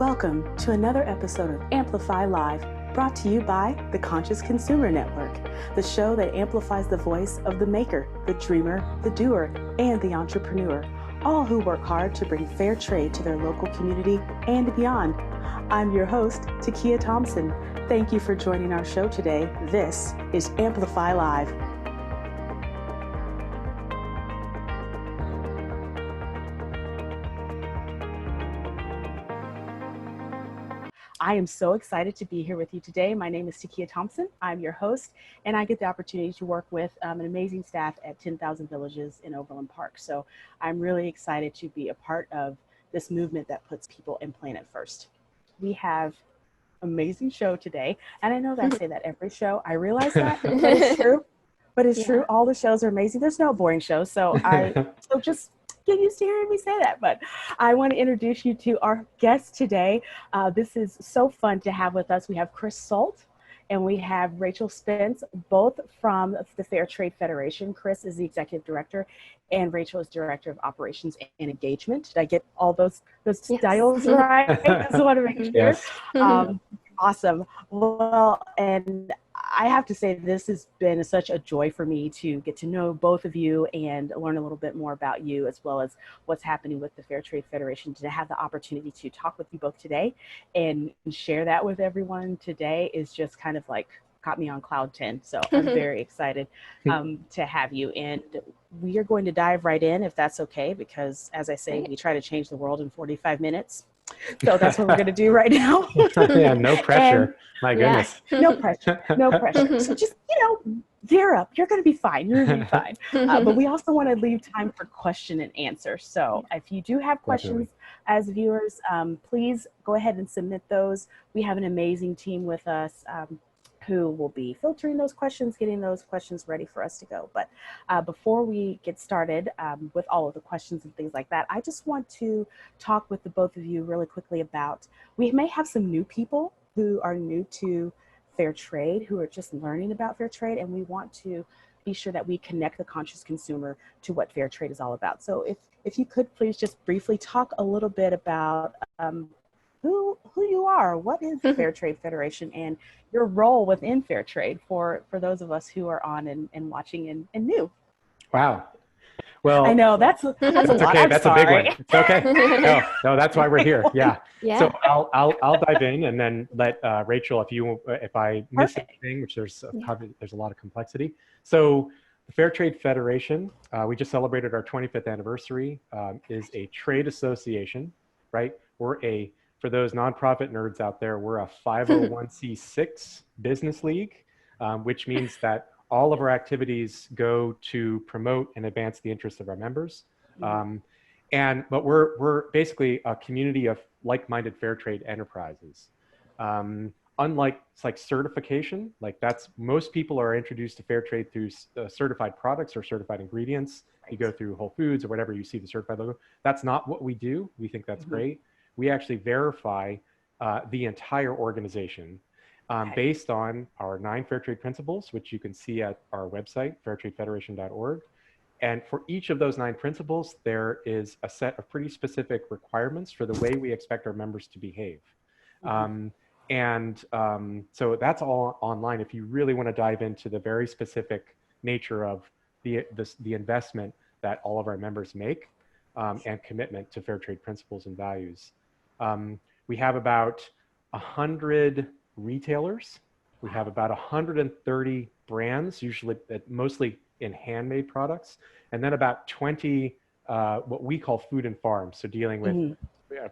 Welcome to another episode of Amplify Live, brought to you by the Conscious Consumer Network, the show that amplifies the voice of the maker, the dreamer, the doer, and the entrepreneur, all who work hard to bring fair trade to their local community and beyond. I'm your host, Tekia Thompson. Thank you for joining our show today. This is Amplify Live. I am so excited to be here with you today. My name is Tekia Thompson. I'm your host, and I get the opportunity to work with an amazing staff at 10,000 Villages in Overland Park. So I'm really excited to be a part of this movement that puts people and planet first. We have an amazing show today, and I know that I say that every show. I realize that, but it's true. But it's true. All the shows are amazing. There's no boring shows, so just get used to hearing me say that. But I want to introduce you to our guest today. This is so fun to have with us. We have Chris Salt and we have Rachel Spence, both from the Fair Trade Federation. Chris is the executive director and Rachel is director of operations and engagement. Did I get all those titles right? I just want to make sure. Yes. Awesome. Well, and I have to say this has been such a joy for me to get to know both of you and learn a little bit more about you, as well as what's happening with the Fair Trade Federation. To have the opportunity to talk with you both today and share that with everyone today is just kind of like got me on cloud 10. So I'm very excited to have you. And we are going to dive right in, if that's okay, because as I say, we try to change the world in 45 minutes. So that's what we're going to do right now. Yeah, no pressure. My goodness. Yeah, no pressure. No pressure. So just, gear up. You're going to be fine. You're going to be fine. But we also want to leave time for question and answer. So if you do have questions as viewers, please go ahead and submit those. We have an amazing team with us who will be filtering those questions, getting those questions ready for us to go. But before we get started with all of the questions and things like that, I just want to talk with the both of you really quickly about, we may have some new people who are new to fair trade, who are just learning about fair trade, and we want to be sure that we connect the conscious consumer to what fair trade is all about. So if you could please just briefly talk a little bit about who you are, what is the Fair Trade Federation, and your role within fair trade for those of us who are on and watching and new. Wow. Well, I know that's a lot. Okay. That's a big one. It's okay. No, that's why we're here. Yeah. So I'll dive in and then let Rachel, if I miss anything, which there's a lot of complexity. So the Fair Trade Federation, we just celebrated our 25th anniversary, is a trade association, right? For those nonprofit nerds out there, we're a 501c6 business league, which means that all of our activities go to promote and advance the interests of our members. But we're basically a community of like-minded fair trade enterprises. Unlike certification, most people are introduced to fair trade through certified products or certified ingredients. You go through Whole Foods or whatever, you see the certified logo. That's not what we do. We think that's great. We actually verify the entire organization based on our 9 fair trade principles, which you can see at our website, fairtradefederation.org. And for each of those 9 principles, there is a set of pretty specific requirements for the way we expect our members to behave. So that's all online. If you really want to dive into the very specific nature of the investment that all of our members make and commitment to fair trade principles and values. We have about 100 retailers. We have about 130 brands, mostly in handmade products, and then about 20 what we call food and farm, so dealing with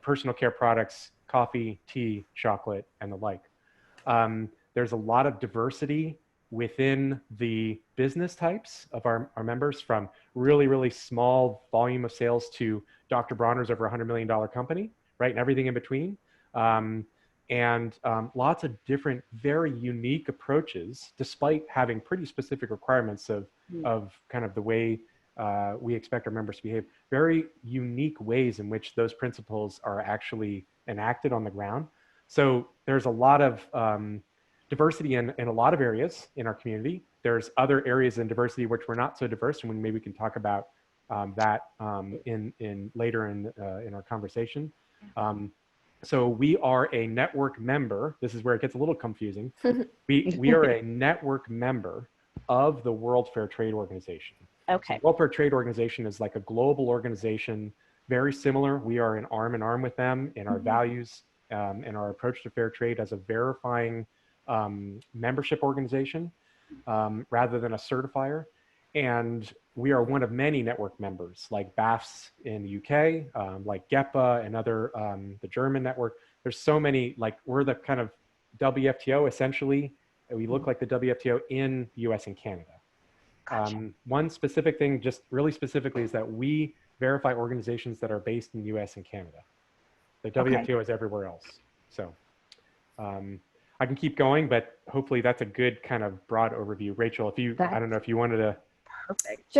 personal care products, coffee, tea, chocolate, and the like. There's a lot of diversity within the business types of our members, from really, really small volume of sales to Dr. Bronner's over $100 million company, right? And everything in between. Lots of different, very unique approaches, despite having pretty specific requirements of kind of the way we expect our members to behave. Very unique ways in which those principles are actually enacted on the ground. So there's a lot of diversity in a lot of areas in our community. There's other areas in diversity which we're not so diverse, and maybe we can talk about that in later in our conversation. So we are a network member. This is where it gets a little confusing. We are a network member of the World Fair Trade Organization. Okay. So World Fair Trade Organization is like a global organization, very similar. We are in arm with them in our values and our approach to fair trade as a verifying membership organization rather than a certifier. And we are one of many network members like BAFS in the UK, like GEPA and other, the German network. There's so many, like we're the kind of WFTO essentially. We look like the WFTO in US and Canada. Gotcha. One specific thing, just really specifically, is that we verify organizations that are based in the US and Canada. The WFTO is everywhere else. So I can keep going, but hopefully that's a good kind of broad overview. Rachel, if you, I don't know if you wanted to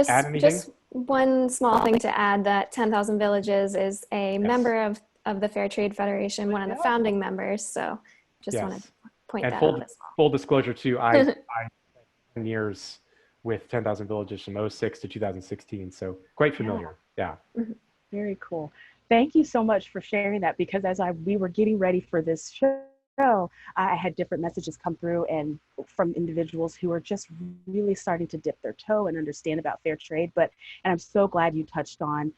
add anything? Just one small thing to add, that 10,000 Villages is a member of the Fair Trade Federation, one of the founding members. So just want to point that out as well. Full disclosure too, I spent 10 years with 10,000 Villages from 06 to 2016. So quite familiar. Yeah. Very cool. Thank you so much for sharing that, because as we were getting ready for this show, I had different messages come through and from individuals who are just really starting to dip their toe and understand about fair trade. And I'm so glad you touched on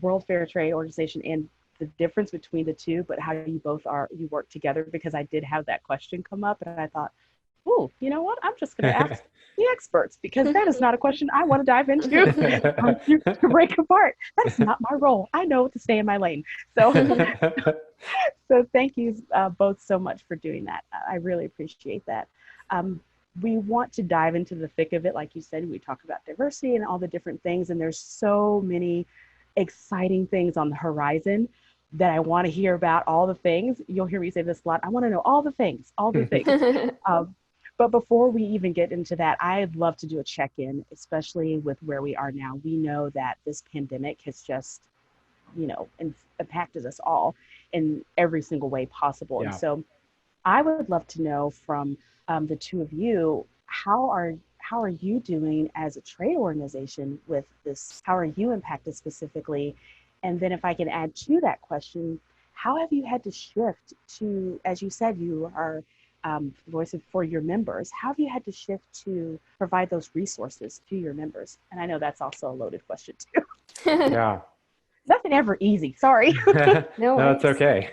World Fair Trade Organization and the difference between the two, but how you work together, because I did have that question come up and I thought, oh, you know what? I'm just going to ask the experts, because that is not a question I want to dive into to break apart. That's not my role. I know to stay in my lane. So, so thank you both so much for doing that. I really appreciate that. We want to dive into the thick of it. Like you said, we talk about diversity and all the different things, and there's so many exciting things on the horizon that I want to hear about. All the things. You'll hear me say this a lot. I want to know all the things, all the things. But before we even get into that, I'd love to do a check-in, especially with where we are now. We know that this pandemic has just, impacted us all in every single way possible. And so I would love to know from the two of you, how are you doing as a trade organization with this? How are you impacted specifically? And then if I can add to that question, how have you had to shift to, as you said, you are voice for your members. How have you had to shift to provide those resources to your members? And I know that's also a loaded question too. Yeah. Nothing ever easy. Sorry. No, it's okay.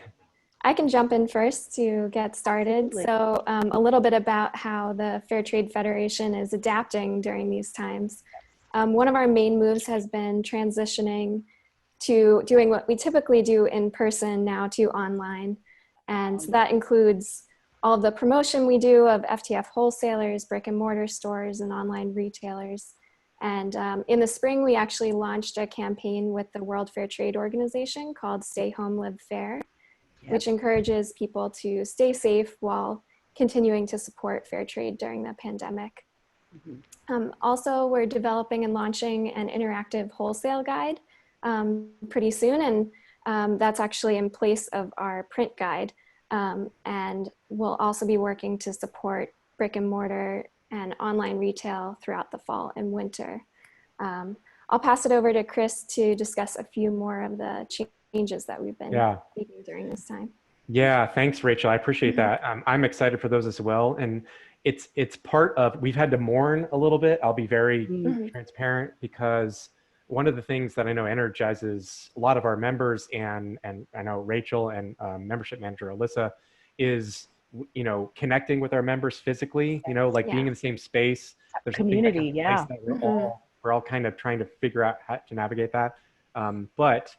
I can jump in first to get started. Absolutely. So a little bit about how the Fair Trade Federation is adapting during these times. One of our main moves has been transitioning to doing what we typically do in person now to online. And so that includes all of the promotion we do of FTF wholesalers, brick and mortar stores, and online retailers. And in the spring, we actually launched a campaign with the World Fair Trade Organization called Stay Home, Live Fair, which encourages people to stay safe while continuing to support fair trade during the pandemic. Also, we're developing and launching an interactive wholesale guide pretty soon, and that's actually in place of our print guide. And we'll also be working to support brick and mortar and online retail throughout the fall and winter. I'll pass it over to Chris to discuss a few more of the changes that we've been making during this time. Yeah, thanks, Rachel. I appreciate that. I'm excited for those as well. And it's part of, we've had to mourn a little bit. I'll be very transparent, because one of the things that I know energizes a lot of our members, and I know Rachel and membership manager Alyssa, is connecting with our members physically. Like being in the same space. There's community, that we're all kind of trying to figure out how to navigate that. But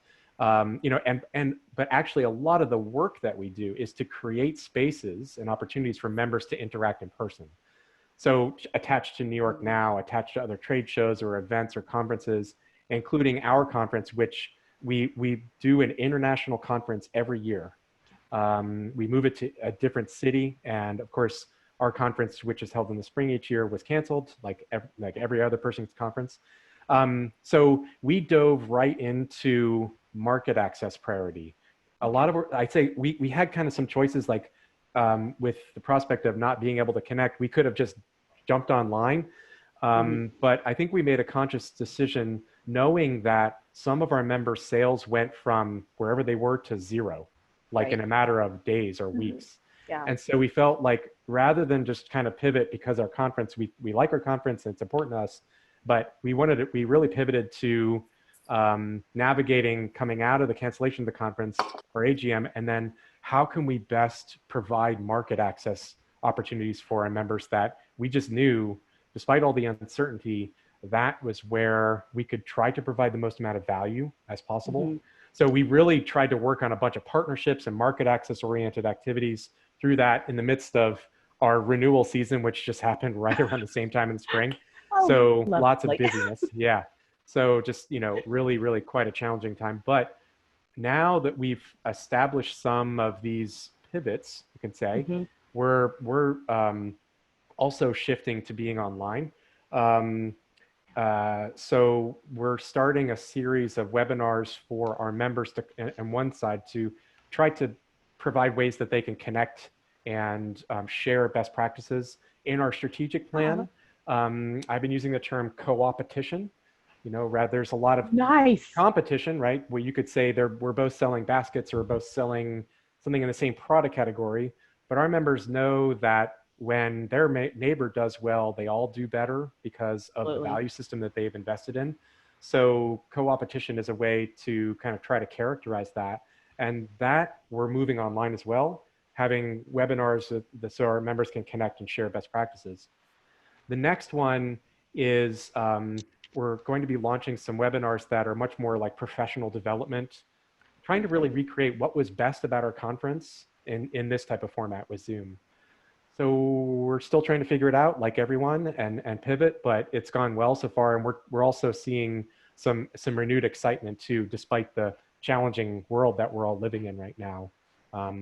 actually, a lot of the work that we do is to create spaces and opportunities for members to interact in person. So attached to New York Now, attached to other trade shows or events or conferences, including our conference, which we do an international conference every year. We move it to a different city. And of course, our conference, which is held in the spring each year, was canceled, like every other person's conference. So we dove right into market access priority. A lot of, I'd say we had kind of some choices, like with the prospect of not being able to connect, we could have just jumped online. But I think we made a conscious decision, knowing that some of our members' sales went from wherever they were to zero. like in a matter of days or weeks. Yeah. And so we felt like rather than just kind of pivot because our conference, we like our conference and it's important to us, but we really pivoted to navigating coming out of the cancellation of the conference or AGM, and then how can we best provide market access opportunities for our members that we just knew, despite all the uncertainty, that was where we could try to provide the most amount of value as possible. So we really tried to work on a bunch of partnerships and market access oriented activities through that in the midst of our renewal season, which just happened right around the same time in the spring. So lots of busyness. Yeah. So just, really, really quite a challenging time. But now that we've established some of these pivots, you can say, we're also shifting to being online. So we're starting a series of webinars for our members to, on one side, to try to provide ways that they can connect and share best practices. In our strategic plan, I've been using the term co-opetition. There's a lot of competition, right? Where you could say we're both selling baskets or we're both selling something in the same product category, but our members know that when their neighbor does well, they all do better because of the value system that they've invested in. So co-opetition is a way to kind of try to characterize that. And that we're moving online as well, having webinars so our members can connect and share best practices. The next one is we're going to be launching some webinars that are much more like professional development, trying to really recreate what was best about our conference in this type of format with Zoom. So we're still trying to figure it out, like everyone, and pivot, but it's gone well so far. And we're also seeing some renewed excitement too, despite the challenging world that we're all living in right now.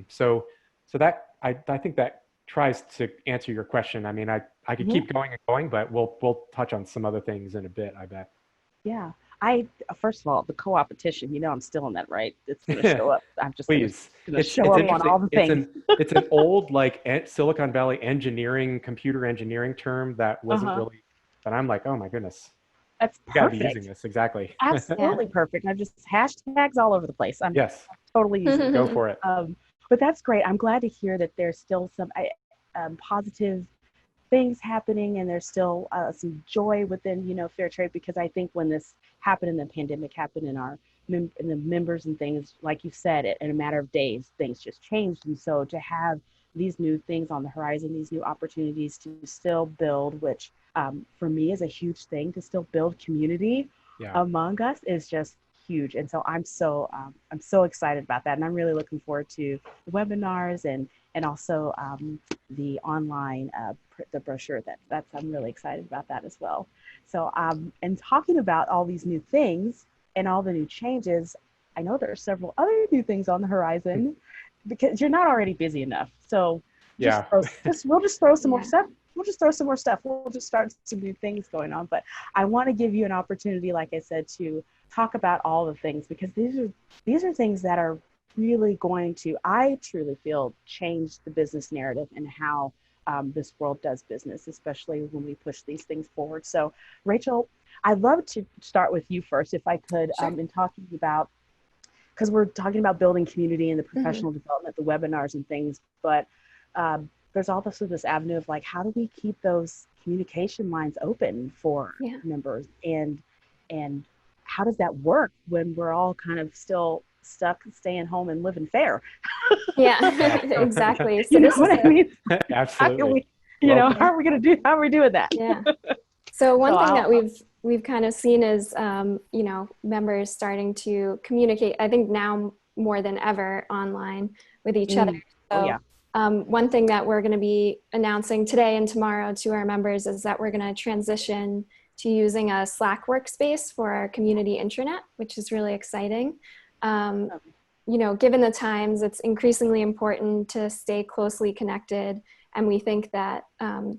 So that I think that tries to answer your question. I mean, I could keep going and going, but we'll touch on some other things in a bit, I bet. Yeah. First of all, the co-opetition, I'm still in that, right? It's going to show up. I'm just going to show up on all the things. It's an old, Silicon Valley computer engineering term that wasn't really, but I'm like, oh my goodness. That's perfect. You got to be using this, exactly. Absolutely perfect. I'm just hashtags all over the place. I'm totally using it. Go for it. But that's great. I'm glad to hear that there's still some positive things happening, and there's still some joy within, fair trade, because I think when this happened and the pandemic happened in the members and things, like you said, in a matter of days, things just changed. And so to have these new things on the horizon, these new opportunities to still build, which for me is a huge thing, to still build community among us is just huge. And so I'm so excited about that. And I'm really looking forward to the webinars and also the online, the brochure. I'm really excited about that as well. So, and talking about all these new things and all the new changes, I know there are several other new things on the horizon because you're not already busy enough. So we'll just throw some more stuff. We'll just throw some more stuff. We'll just start some new things going on. But I want to give you an opportunity, like I said, to talk about all the things, because these are things that are really going to, I truly feel, change the business narrative and how this world does business, especially when we push these things forward. So, Rachel, I'd love to start with you first, if I could, in talking about, because we're talking about building community and the professional development, the webinars and things, but there's also this avenue of how do we keep those communication lines open for members, and how does that work when we're all kind of still stuck staying home and living fair? Exactly. So what I mean? Absolutely. How are we going to do? How are we doing that? So one thing that we've kind of seen is, members starting to communicate, I think now more than ever, online with each other. So one thing that we're going to be announcing today and tomorrow to our members is that we're going to transition to using a Slack workspace for our community intranet, which is really exciting. Given the times, it's increasingly important to stay closely connected. And we think that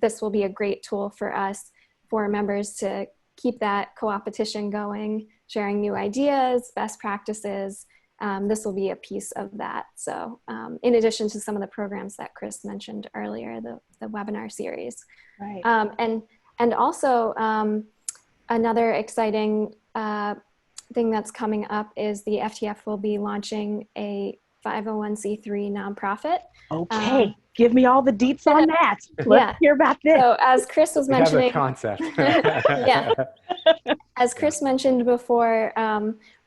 this will be a great tool for us, for members to keep that co-opetition going, sharing new ideas, best practices. This will be a piece of that. So in addition to some of the programs that Chris mentioned earlier, the webinar series. Right. And also another exciting thing that's coming up is the FTF will be launching a 501c3 nonprofit. Okay, give me all the deets on that. Let's hear about this. So as Chris was mentioning, we have a concept. As Chris mentioned before,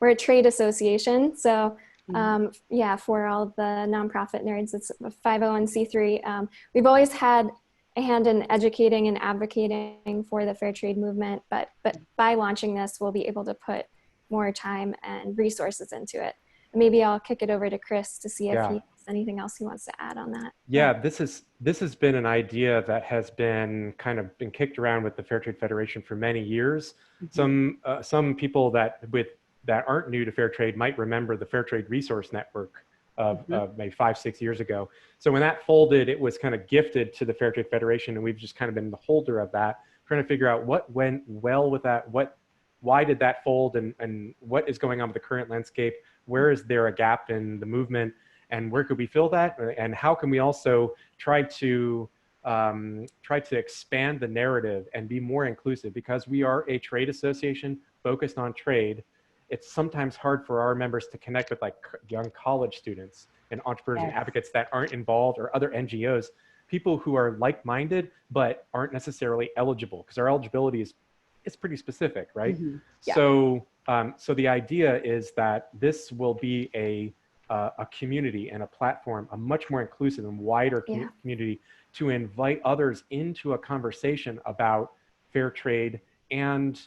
we're a trade association. So for all the nonprofit nerds, it's a 501c3. We've always had a hand in educating and advocating for the fair trade movement, but by launching this, we'll be able to put more time and resources into it. Maybe I'll kick it over to Chris to see if he has anything else he wants to add on that. Yeah, this has been an idea that has been been kicked around with the Fair Trade Federation for many years. Some people that aren't new to fair trade might remember the Fair Trade Resource Network of maybe 5-6 years ago. So when that folded, it was kind of gifted to the Fair Trade Federation, and we've just kind of been the holder of that, trying to figure out what went well with that, why did that fold, and what is going on with the current landscape? Where is there a gap in the movement, and where could we fill that? And how can we also try to expand the narrative and be more inclusive? Because we are a trade association focused on trade, it's sometimes hard for our members to connect with like young college students and entrepreneurs and advocates that aren't involved, or other NGOs, people who are like-minded but aren't necessarily eligible, because our eligibility is pretty specific, right? So the idea is that this will be a community and a platform, a much more inclusive and wider community, to invite others into a conversation about fair trade. And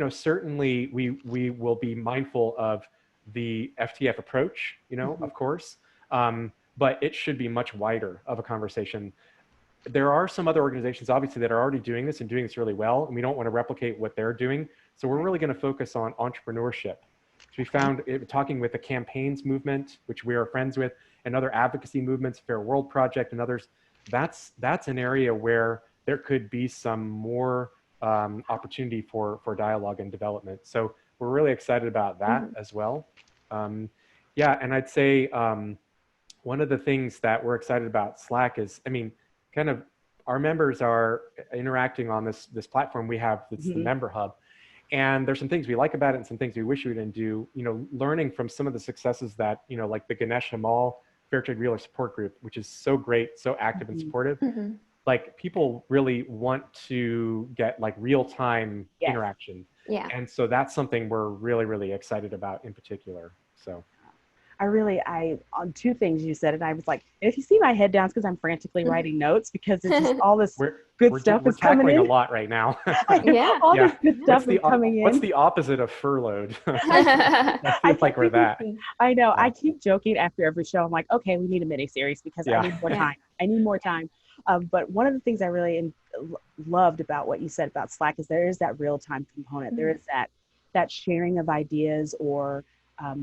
certainly we will be mindful of the FTF approach, of course, but it should be much wider of a conversation. There are some other organizations, obviously, that are already doing this and doing this really well, and we don't want to replicate what they're doing. So we're really going to focus on entrepreneurship. So we found, talking with the campaigns movement, which we are friends with, and other advocacy movements, Fair World Project and others, that's an area where there could be some more opportunity for dialogue and development. So we're really excited about that as well. And I'd say one of the things that we're excited about Slack is, our members are interacting on this platform we have, it's the member hub. And there's some things we like about it and some things we wish we didn't do, learning from some of the successes that, like the Ganesh Hamal Fair Trade Realtor Support Group, which is so great, so active and supportive. Like, people really want to get like real-time interaction. And so that's something we're really, really excited about in particular. So on two things you said, and I was like, if you see my head down, it's because I'm frantically writing notes, because it's just all this good stuff is coming in. We're tackling a lot right now. All this good stuff is coming in. What's the opposite of furloughed? I feel like we're that. I know. I keep joking after every show. I'm like, okay, we need a mini series because I need more time. I need more time. But one of the things I really loved about what you said about Slack is there is that real-time component. There is that sharing of ideas, or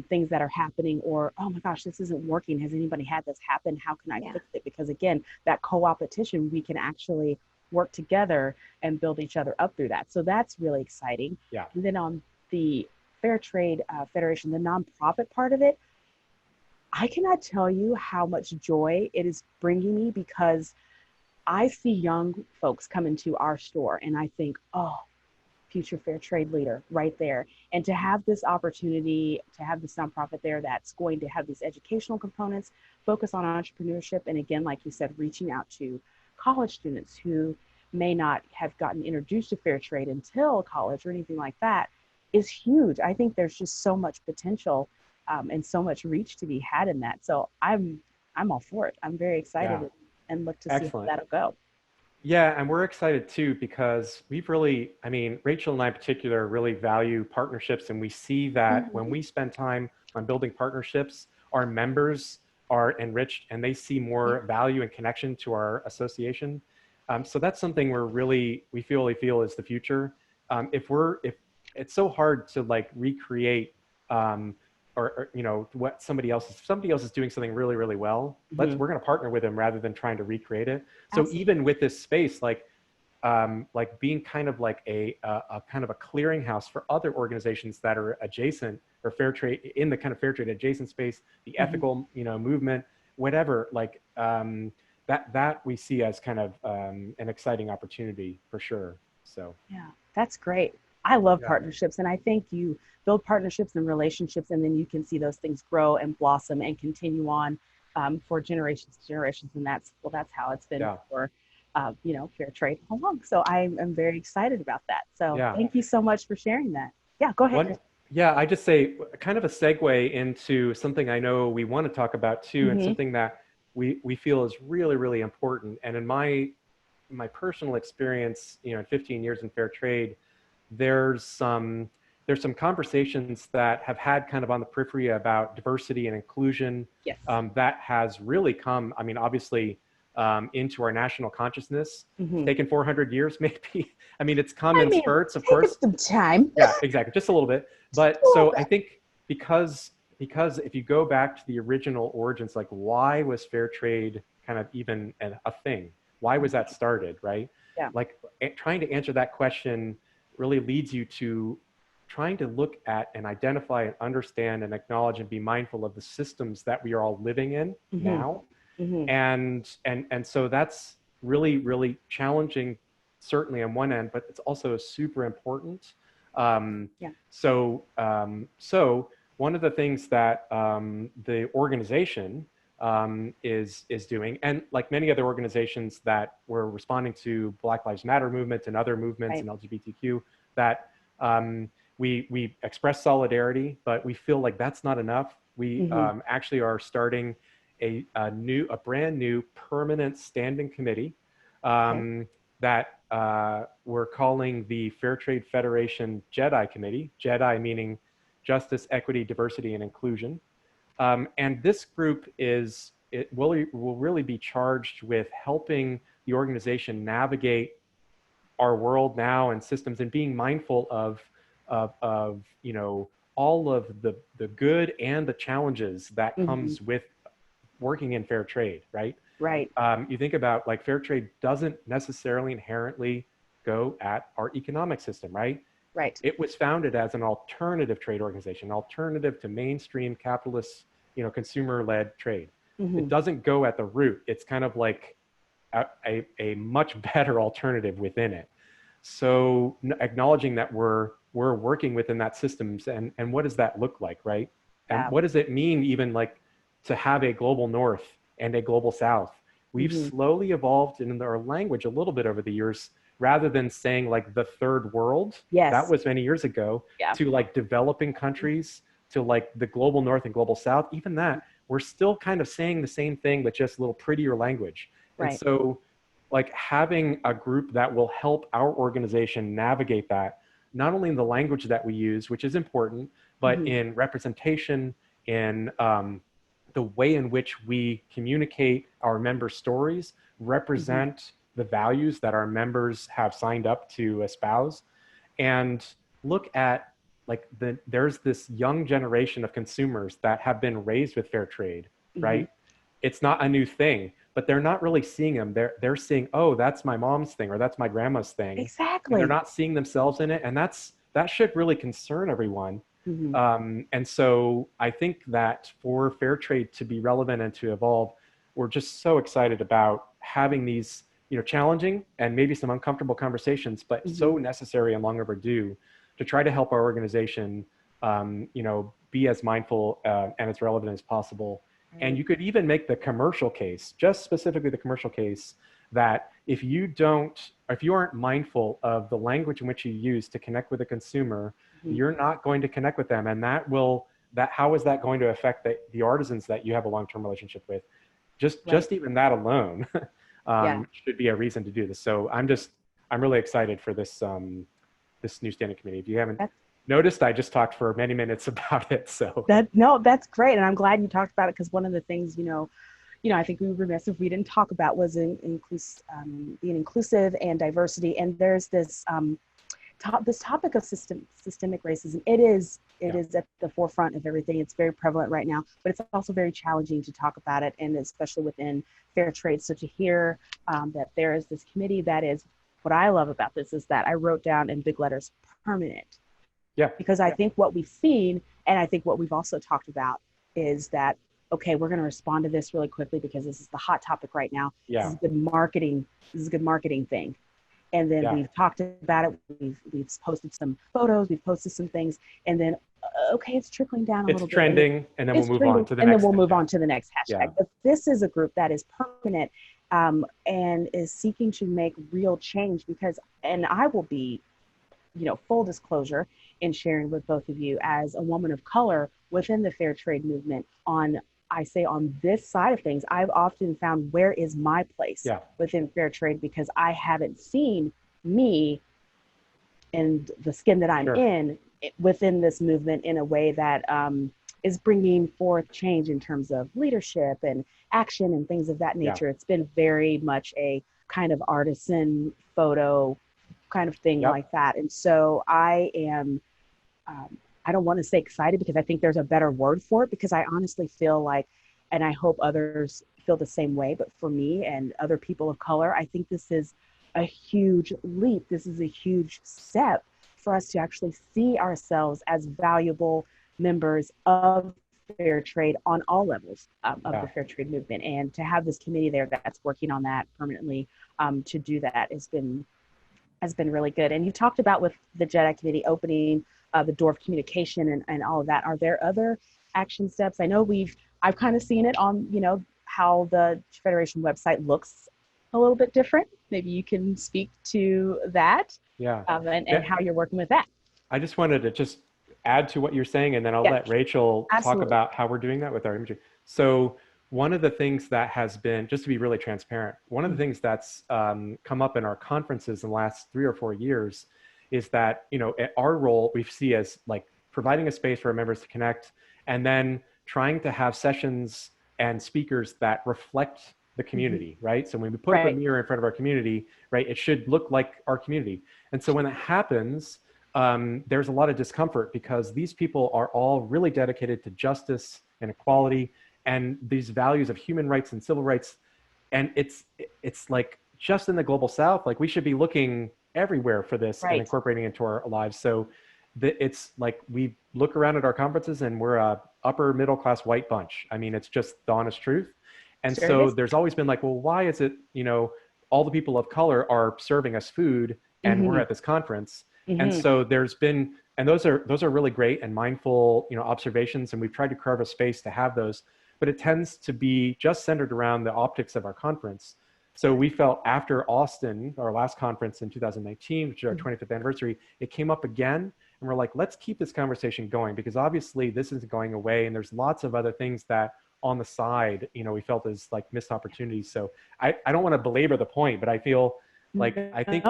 things that are happening, or, oh my gosh, this isn't working. Has anybody had this happen? How can I fix it? Because again, that co-opetition, we can actually work together and build each other up through that. So that's really exciting. And then on the Fair Trade Federation, the nonprofit part of it, I cannot tell you how much joy it is bringing me, because I see young folks come into our store and I think, oh, future fair trade leader right there. And to have this opportunity, to have this nonprofit there that's going to have these educational components, focus on entrepreneurship, and again, like you said, reaching out to college students who may not have gotten introduced to fair trade until college or anything like that, is huge. I think there's just so much potential and so much reach to be had in that. So I'm all for it. I'm very excited and look to see how that'll go. Yeah, and we're excited too, because we've really, Rachel and I in particular really value partnerships, and we see that when we spend time on building partnerships, our members are enriched and they see more value and connection to our association. So that's something we feel is the future. If it's so hard to like recreate or what somebody else is doing something really, really well, we're going to partner with them rather than trying to recreate it. So even with this space, like being kind of like a kind of a clearinghouse for other organizations that are adjacent or fair trade, in the kind of fair trade adjacent space, the ethical movement, whatever, like that we see as kind of an exciting opportunity for sure. So yeah, that's great. I love partnerships, and I think you build partnerships and relationships, and then you can see those things grow and blossom and continue on for generations to generations. And that's how it's been for fair trade all along. So I am very excited about that. So thank you so much for sharing that. Yeah, go ahead. I just say kind of a segue into something I know we want to talk about too, and something that we feel is really, really important. And in my personal experience, in 15 years in fair trade, there's some conversations that have had kind of on the periphery about diversity and inclusion. Yes. That has really come, I mean, obviously, into our national consciousness. Taken 400 years, maybe. I mean, it's come in spurts, of course. Some time. Yeah, exactly. Just a little bit. But so I think because if you go back to the original origins, like why was fair trade kind of even a thing? Why was that started, right? Yeah. Like trying to answer that question really leads you to trying to look at and identify and understand and acknowledge and be mindful of the systems that we are all living in now. And so that's really, really challenging, certainly on one end, but it's also super important. So one of the things that the organization is doing, and like many other organizations that were responding to Black Lives Matter movement and other movements in LGBTQ, that we express solidarity, but we feel like that's not enough. We actually are starting a brand new permanent standing committee that we're calling the Fair Trade Federation JEDI Committee, JEDI meaning Justice, Equity, Diversity, and Inclusion. And this group will really be charged with helping the organization navigate our world now and systems, and being mindful of all of the good and the challenges that comes with working in fair trade, right? Right. You think about like fair trade doesn't necessarily inherently go at our economic system, right? Right. It was founded as an alternative trade organization, an alternative to mainstream capitalist, consumer-led trade. It doesn't go at the root. It's kind of like a much better alternative within it. So acknowledging that we're working within that systems, and what does that look like, right? And what does it mean even like to have a global north and a global south? We've slowly evolved in our language a little bit over the years, rather than saying like the third world, that was many years ago, to like developing countries, to like the global north and global south. Even that, we're still kind of saying the same thing, but just a little prettier language. And so like having a group that will help our organization navigate that, not only in the language that we use, which is important, but in representation, in the way in which we communicate our members' stories, represent the values that our members have signed up to espouse, and look at like there's this young generation of consumers that have been raised with fair trade, right? It's not a new thing, but they're not really seeing them. They're seeing, oh, that's my mom's thing, or that's my grandma's thing. Exactly. And they're not seeing themselves in it. And that should really concern everyone. And so I think that for fair trade to be relevant and to evolve, we're just so excited about having these, challenging and maybe some uncomfortable conversations, but so necessary and long overdue to try to help our organization, be as mindful and as relevant as possible. And you could even make the commercial case, just specifically the commercial case, that if you aren't mindful of the language in which you use to connect with a consumer, you're not going to connect with them. And how is that going to affect the artisans that you have a long-term relationship with? Just even that alone should be a reason to do this. So I'm really excited for this new standing committee. If you haven't noticed, I just talked for many minutes about it. So that's great. And I'm glad you talked about it, because one of the things, I think we were remiss if we didn't talk about was being inclusive and diversity. And there's this this topic of systemic racism. It is at the forefront of everything. It's very prevalent right now, but it's also very challenging to talk about it, and especially within fair trade. So to hear that there is this committee that is, what I love about this is that I wrote down in big letters, permanent. Yeah. Because I think what we've seen, and I think what we've also talked about, is that, okay, we're going to respond to this really quickly because this is the hot topic right now. Yeah. This is good marketing. This is a good marketing thing. And then we've talked about it. We've posted some photos, we've posted some things, and then okay, it's trickling down a little bit. It's trending, and then we'll move on to the next. And then we'll move on to the next hashtag. But this is a group that is permanent and is seeking to make real change because, and I will be, full disclosure in sharing with both of you as a woman of color within the fair trade movement on this side of things, I've often found where is my place within fair trade because I haven't seen me and the skin that I'm in within this movement in a way that is bringing forth change in terms of leadership and action and things of that nature. It's been very much a kind of artisan photo kind of thing like that. And so I am, I don't want to say excited because I think there's a better word for it because I honestly feel like, and I hope others feel the same way, but for me and other people of color, I think this is a huge leap. This is a huge step for us to actually see ourselves as valuable members of fair trade on all levels of the fair trade movement. And to have this committee there that's working on that permanently to do that has been really good. And you talked about with the JEDI committee opening the door of communication and all of that. Are there other action steps? I know I've kind of seen it on, how the Federation website looks a little bit different. Maybe you can speak to that and how you're working with that. I just wanted to just add to what you're saying, and then I'll let Rachel talk about how we're doing that with our imagery. So one of the things that has been, just to be really transparent, one of the things that's come up in our conferences in the last 3 or 4 years is that, our role we see as like providing a space for our members to connect and then trying to have sessions and speakers that reflect the community, right? So when we put up a mirror in front of our community, right, it should look like our community. And so when that happens, there's a lot of discomfort because these people are all really dedicated to justice and equality and these values of human rights and civil rights. And it's like just in the global South, like we should be looking everywhere for this and incorporating into our lives. So it's like we look around at our conferences and we're a upper middle class white bunch. I mean, it's just the honest truth. And so there's always been like, well, why is it, all the people of color are serving us food and we're at this conference. And so there's been, and those are really great and mindful, observations. And we've tried to carve a space to have those, but it tends to be just centered around the optics of our conference. So we felt after Austin, our last conference in 2019, which is our 25th anniversary, it came up again. And we're like, let's keep this conversation going because obviously this isn't going away. And there's lots of other things that on the side, we felt as like missed opportunities. So I don't want to belabor the point, but I feel like, I think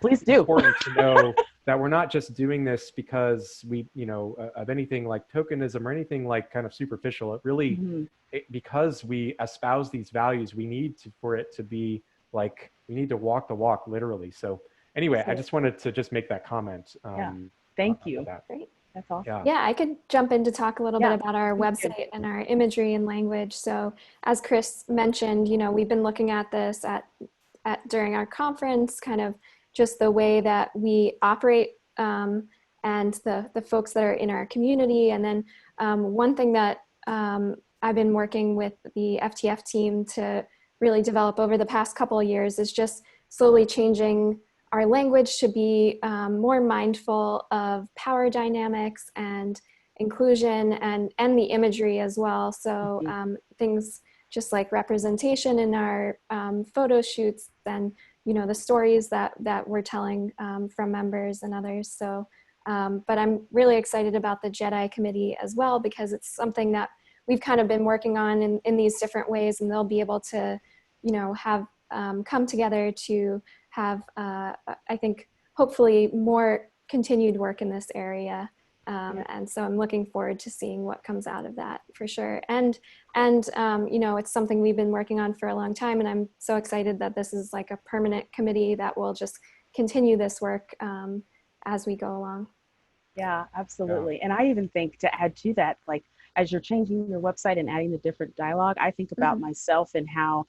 please do. Important to know that we're not just doing this because we, of anything like tokenism or anything like kind of superficial. It really, because we espouse these values, we need for it to be like, we need to walk the walk literally. So anyway, I just wanted to just make that comment. Thank you. Great. That's awesome. Yeah, I could jump in to talk a little bit about our website and our imagery and language. So as Chris mentioned, we've been looking at this during our conference, kind of just the way that we operate and the folks that are in our community. And then one thing that I've been working with the FTF team to really develop over the past couple of years is just slowly changing our language to be more mindful of power dynamics and inclusion and the imagery as well. So things just like representation in our photo shoots and, the stories that we're telling from members and others. So, but I'm really excited about the JEDI committee as well, because it's something that we've kind of been working on in these different ways, and they'll be able to, have come together to have, I think, hopefully more continued work in this area. And so I'm looking forward to seeing what comes out of that for sure. And it's something we've been working on for a long time, and I'm so excited that this is like a permanent committee that will just continue this work as we go along. Yeah, absolutely. And I even think to add to that, like as you're changing your website and adding the different dialogue, I think about myself and how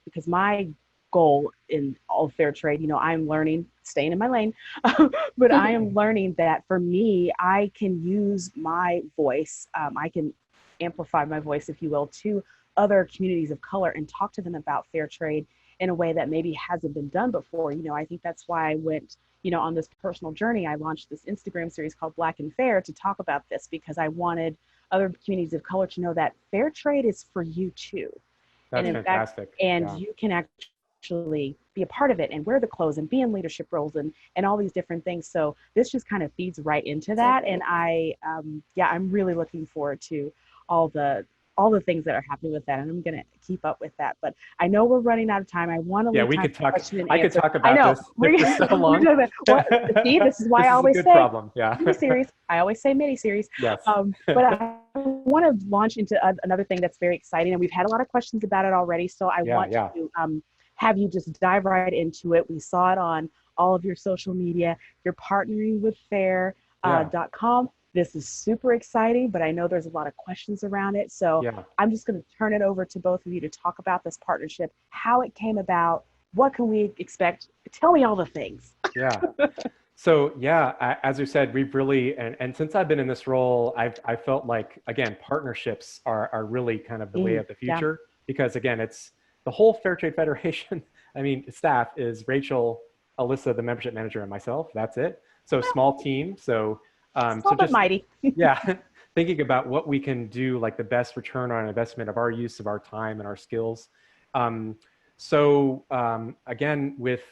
because my goal in all fair trade, I'm learning, staying in my lane, but I am learning that for me, I can use my voice, I can amplify my voice, if you will, to other communities of color and talk to them about fair trade in a way that maybe hasn't been done before. I think that's why I went, on this personal journey. I launched this Instagram series called Black and Fair to talk about this, because I wanted other communities of color to know that fair trade is for you too. That's and in fantastic. fact, you can actually be a part of it and wear the clothes and be in leadership roles and all these different things. So this just kind of feeds right into that. And I'm really looking forward to all the things that are happening with that, and I'm going to keep up with that. But I know we're running out of time. I want to leave we time could for talk. question and I could answer. talk about this for so long. See, this is why this I always is a good say problem. Yeah. mini-series. I always say mini-series. Yes. But I want to launch into another thing that's very exciting, and we've had a lot of questions about it already. So I want to have you just dive right into it. We saw it on all of your social media. You're partnering with Fair.com. This is super exciting, but I know there's a lot of questions around it. So I'm just going to turn it over to both of you to talk about this partnership, how it came about, what can we expect? Tell me all the things. So as you said, we've really, and since I've been in this role, I felt like, again, partnerships are really kind of the way of the future, because again, it's the whole Fair Trade Federation. I mean, staff is Rachel, Alyssa, the membership manager, and myself. That's it. So small team. So just mighty. Thinking about what we can do, like the best return on investment of our use of our time and our skills. Again, with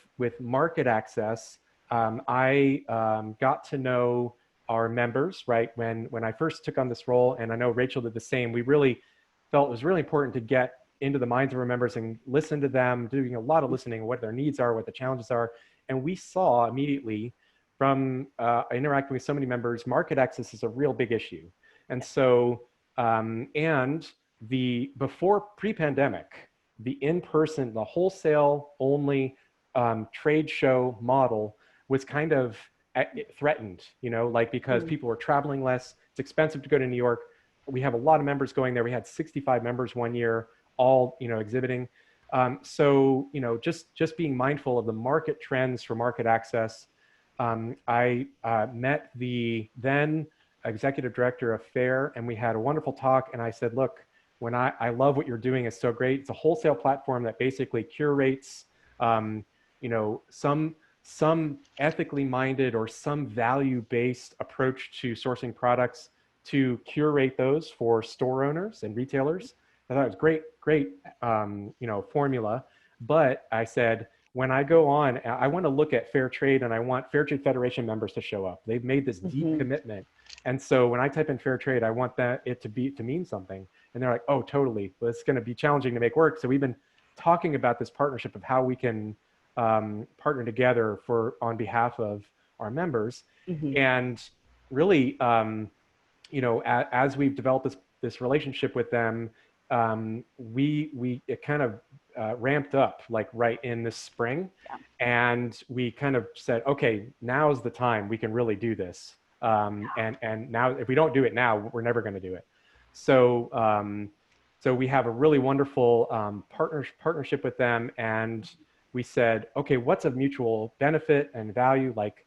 market access, I got to know our members, right? When I first took on this role, and I know Rachel did the same, we really felt it was really important to get into the minds of our members and listen to them, doing a lot of listening, what their needs are, what the challenges are. And we saw immediately from interacting with so many members, market access is a real big issue. And so, before pre-pandemic, the in-person, the wholesale only trade show model was kind of threatened, because people were traveling less. It's expensive to go to New York. We have a lot of members going there. We had 65 members one year, all exhibiting. Just being mindful of the market trends for market access. I met the then executive director of Fair, and we had a wonderful talk. And I said, look, I love what you're doing. It's so great. It's a wholesale platform that basically curates, some ethically minded or some value-based approach to sourcing products, to curate those for store owners and retailers. I thought it was great, formula. But I said, when I go on, I want to look at fair trade, and I want Fair Trade Federation members to show up. They've made this deep commitment. And so when I type in fair trade, I want it to mean something. And they're like, oh, totally. Well, it's going to be challenging to make work. So we've been talking about this partnership of how we can partner together on behalf of our members. And really, as we've developed this relationship with them, it kind of ramped up like right in the spring. And we kind of said, okay, now is the time we can really do this. And now, if we don't do it now, we're never going to do it. So we have a really wonderful partnership with them. And we said, okay, what's of mutual benefit and value? Like,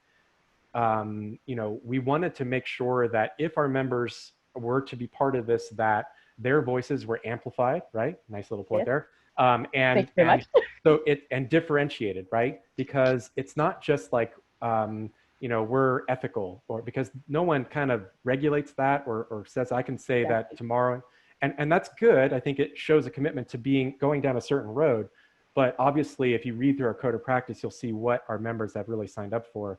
we wanted to make sure that if our members were to be part of this, that their voices were amplified, right? Nice little point there. And differentiated, right? Because it's not just like, we're ethical, or because no one kind of regulates that or says, I can say that tomorrow. And that's good. I think it shows a commitment to going down a certain road. But obviously, if you read through our code of practice, you'll see what our members have really signed up for.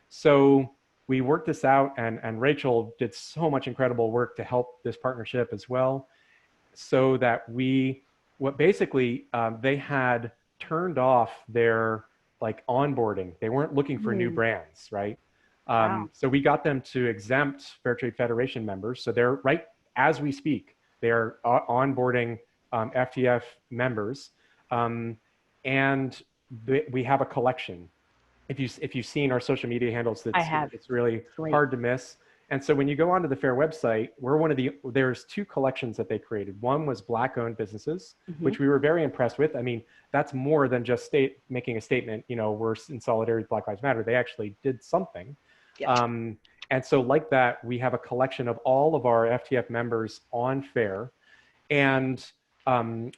So we worked this out, and Rachel did so much incredible work to help this partnership as well, so that they had turned off their onboarding. They weren't looking for new brands, right? So we got them to exempt Fair Trade Federation members. So they're right as we speak, they are onboarding FTF members. And we have a collection. If you've seen our social media handles, it's really hard to miss. And so when you go onto the Fair website, there's two collections that they created. One was Black-owned businesses, which we were very impressed with. I mean, that's more than just making a statement, we're in solidarity with Black Lives Matter. They actually did something. And so like that, we have a collection of all of our FTF members on Fair. And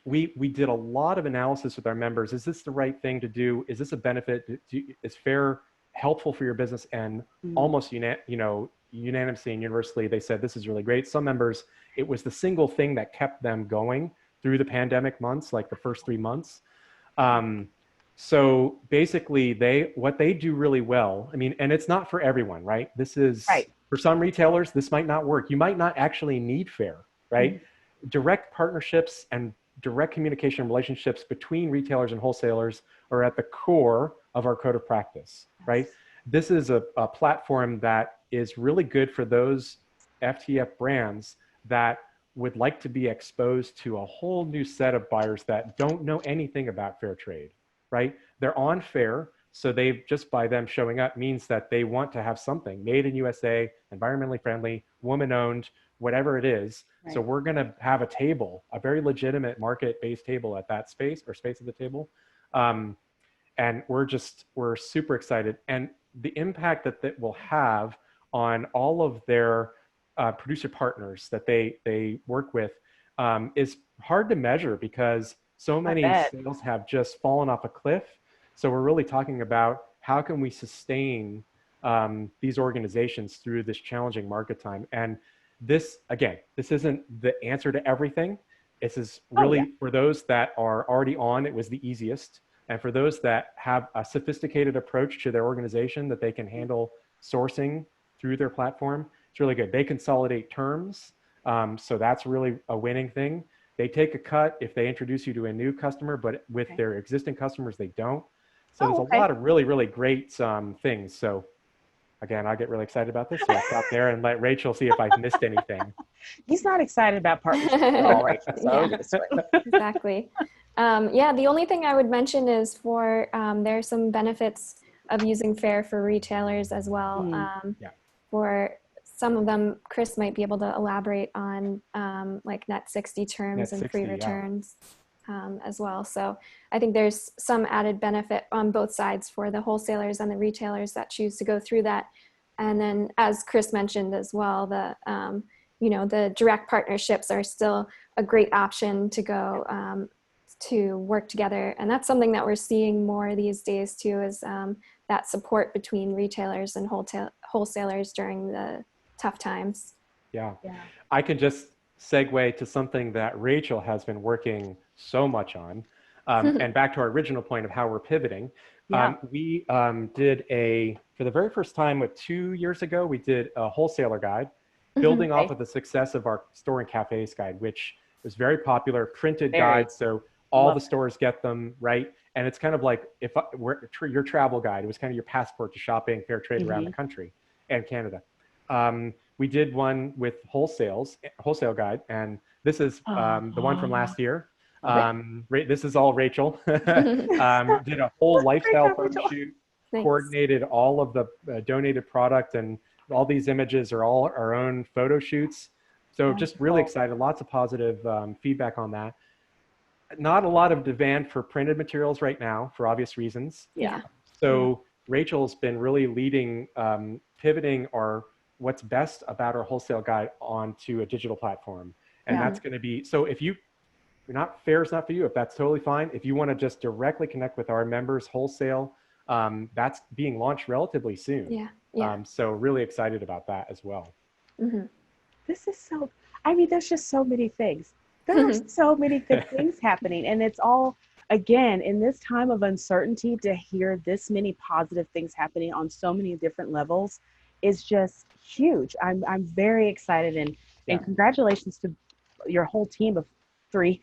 we did a lot of analysis with our members. Is this the right thing to do? Is this a benefit? Is fair helpful for your business? And almost unanimously and universally, they said this is really great. Some members, it was the single thing that kept them going through the pandemic months, like the first 3 months. So basically, what they do really well. I mean, and it's not for everyone, right? This is for some retailers. This might not work. You might not actually need fair, right? Direct partnerships and direct communication relationships between retailers and wholesalers are at the core of our code of practice, right? This is a platform that is really good for those FTF brands that would like to be exposed to a whole new set of buyers that don't know anything about fair trade, right? They're on fair, so they just by them showing up means that they want to have something made in USA, environmentally friendly, woman-owned, whatever it is. So we're going to have a table, a very legitimate market-based table at that space or space at the table. And we're super excited. And the impact that will have on all of their producer partners that they work with is hard to measure because so many sales have just fallen off a cliff. So we're really talking about how can we sustain these organizations through this challenging market time. And this, again, this isn't the answer to everything. This is really for those that are already on, it was the easiest. And for those that have a sophisticated approach to their organization that they can handle sourcing through their platform, it's really good. They consolidate terms. So that's really a winning thing. They take a cut if they introduce you to a new customer, but with their existing customers, they don't. So there's a lot of really, really great things. So again, I get really excited about this. So I'll stop there and let Rachel see if I've missed anything. He's not excited about partnerships at all, right? Exactly. The only thing I would mention is there are some benefits of using fair for retailers as well. For some of them, Chris might be able to elaborate on like net 60 terms and free returns as well. So I think there's some added benefit on both sides for the wholesalers and the retailers that choose to go through that. And then as Chris mentioned as well, the direct partnerships are still a great option to go to work together. And that's something that we're seeing more these days too, is that support between retailers and wholesalers during the tough times. Yeah. I can just segue to something that Rachel has been working so much on. And back to our original point of how we're pivoting. We did for the very first time, 2 years ago, we did a wholesaler guide, building off of the success of our store and cafes guide, which was very popular, printed guide. So all the stores get them, right? And it's kind of like your travel guide. It was kind of your passport to shopping fair trade around the country and Canada. We did one with wholesale guide, and this is the one from last year. This is all Rachel. Did a whole lifestyle photo shoot, coordinated all of the donated product, and all these images are all our own photo shoots. So just really excited, lots of positive feedback on that. Not a lot of demand for printed materials right now for obvious reasons. So Rachel's been really leading, pivoting what's best about our wholesale guide onto a digital platform. And that's going to be, so if fair is not for you, if that's totally fine. If you want to just directly connect with our members wholesale, that's being launched relatively soon. So really excited about that as well. This is there's just so many things. There are so many good things happening, and it's all, again, in this time of uncertainty, to hear this many positive things happening on so many different levels is just huge. I'm very excited, and congratulations to your whole team of 3,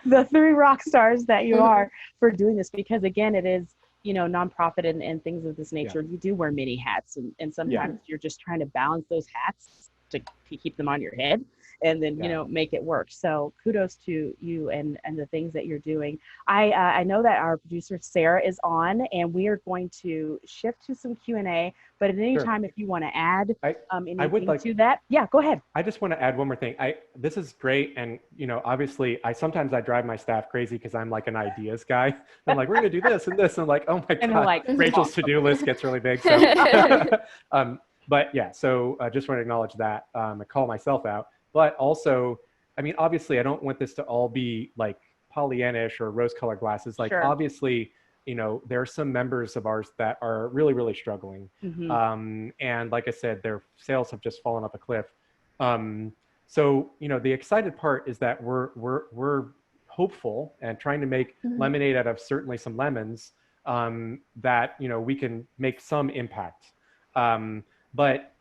the 3 rock stars that you are for doing this, because again, it is, nonprofit and things of this nature. You do wear many hats, and sometimes you're just trying to balance those hats to keep them on your head and then, make it work. So kudos to you and the things that you're doing. I know that our producer, Sarah, is on, and we are going to shift to some Q&A, but at any time, if you want to add anything to that, go ahead. I just want to add one more thing. This is great. And, obviously sometimes I drive my staff crazy because I'm like an ideas guy. I'm like, we're going to do this and this. And I'm like, oh my God, Rachel's to-do list gets really big. So, but yeah, so I just want to acknowledge that, I call myself out. But also, I mean, obviously, I don't want this to all be like Pollyannish or rose-colored glasses. Like, Sure. obviously, you know, there are some members of ours that are really, really struggling. And like I said, their sales have just fallen off a cliff. So, you know, the excited part is that we're hopeful and trying to make lemonade out of certainly some lemons, that, you know, we can make some impact. But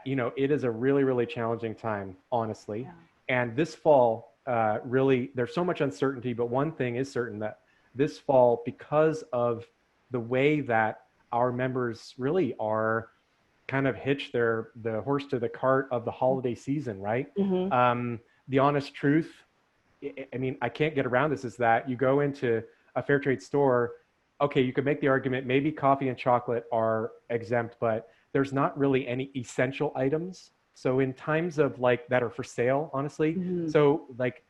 you know, it is a really, really challenging time, honestly. Yeah. And this fall, really, there's so much uncertainty, but one thing is certain, that this fall, because of the way that our members really are kind of hitch the horse to the cart of the holiday season, right? The honest truth, I mean, I can't get around this, is that you go into a fair trade store, okay, you could make the argument maybe coffee and chocolate are exempt, but there's not really any essential items. So in times of like that are for sale, honestly, so like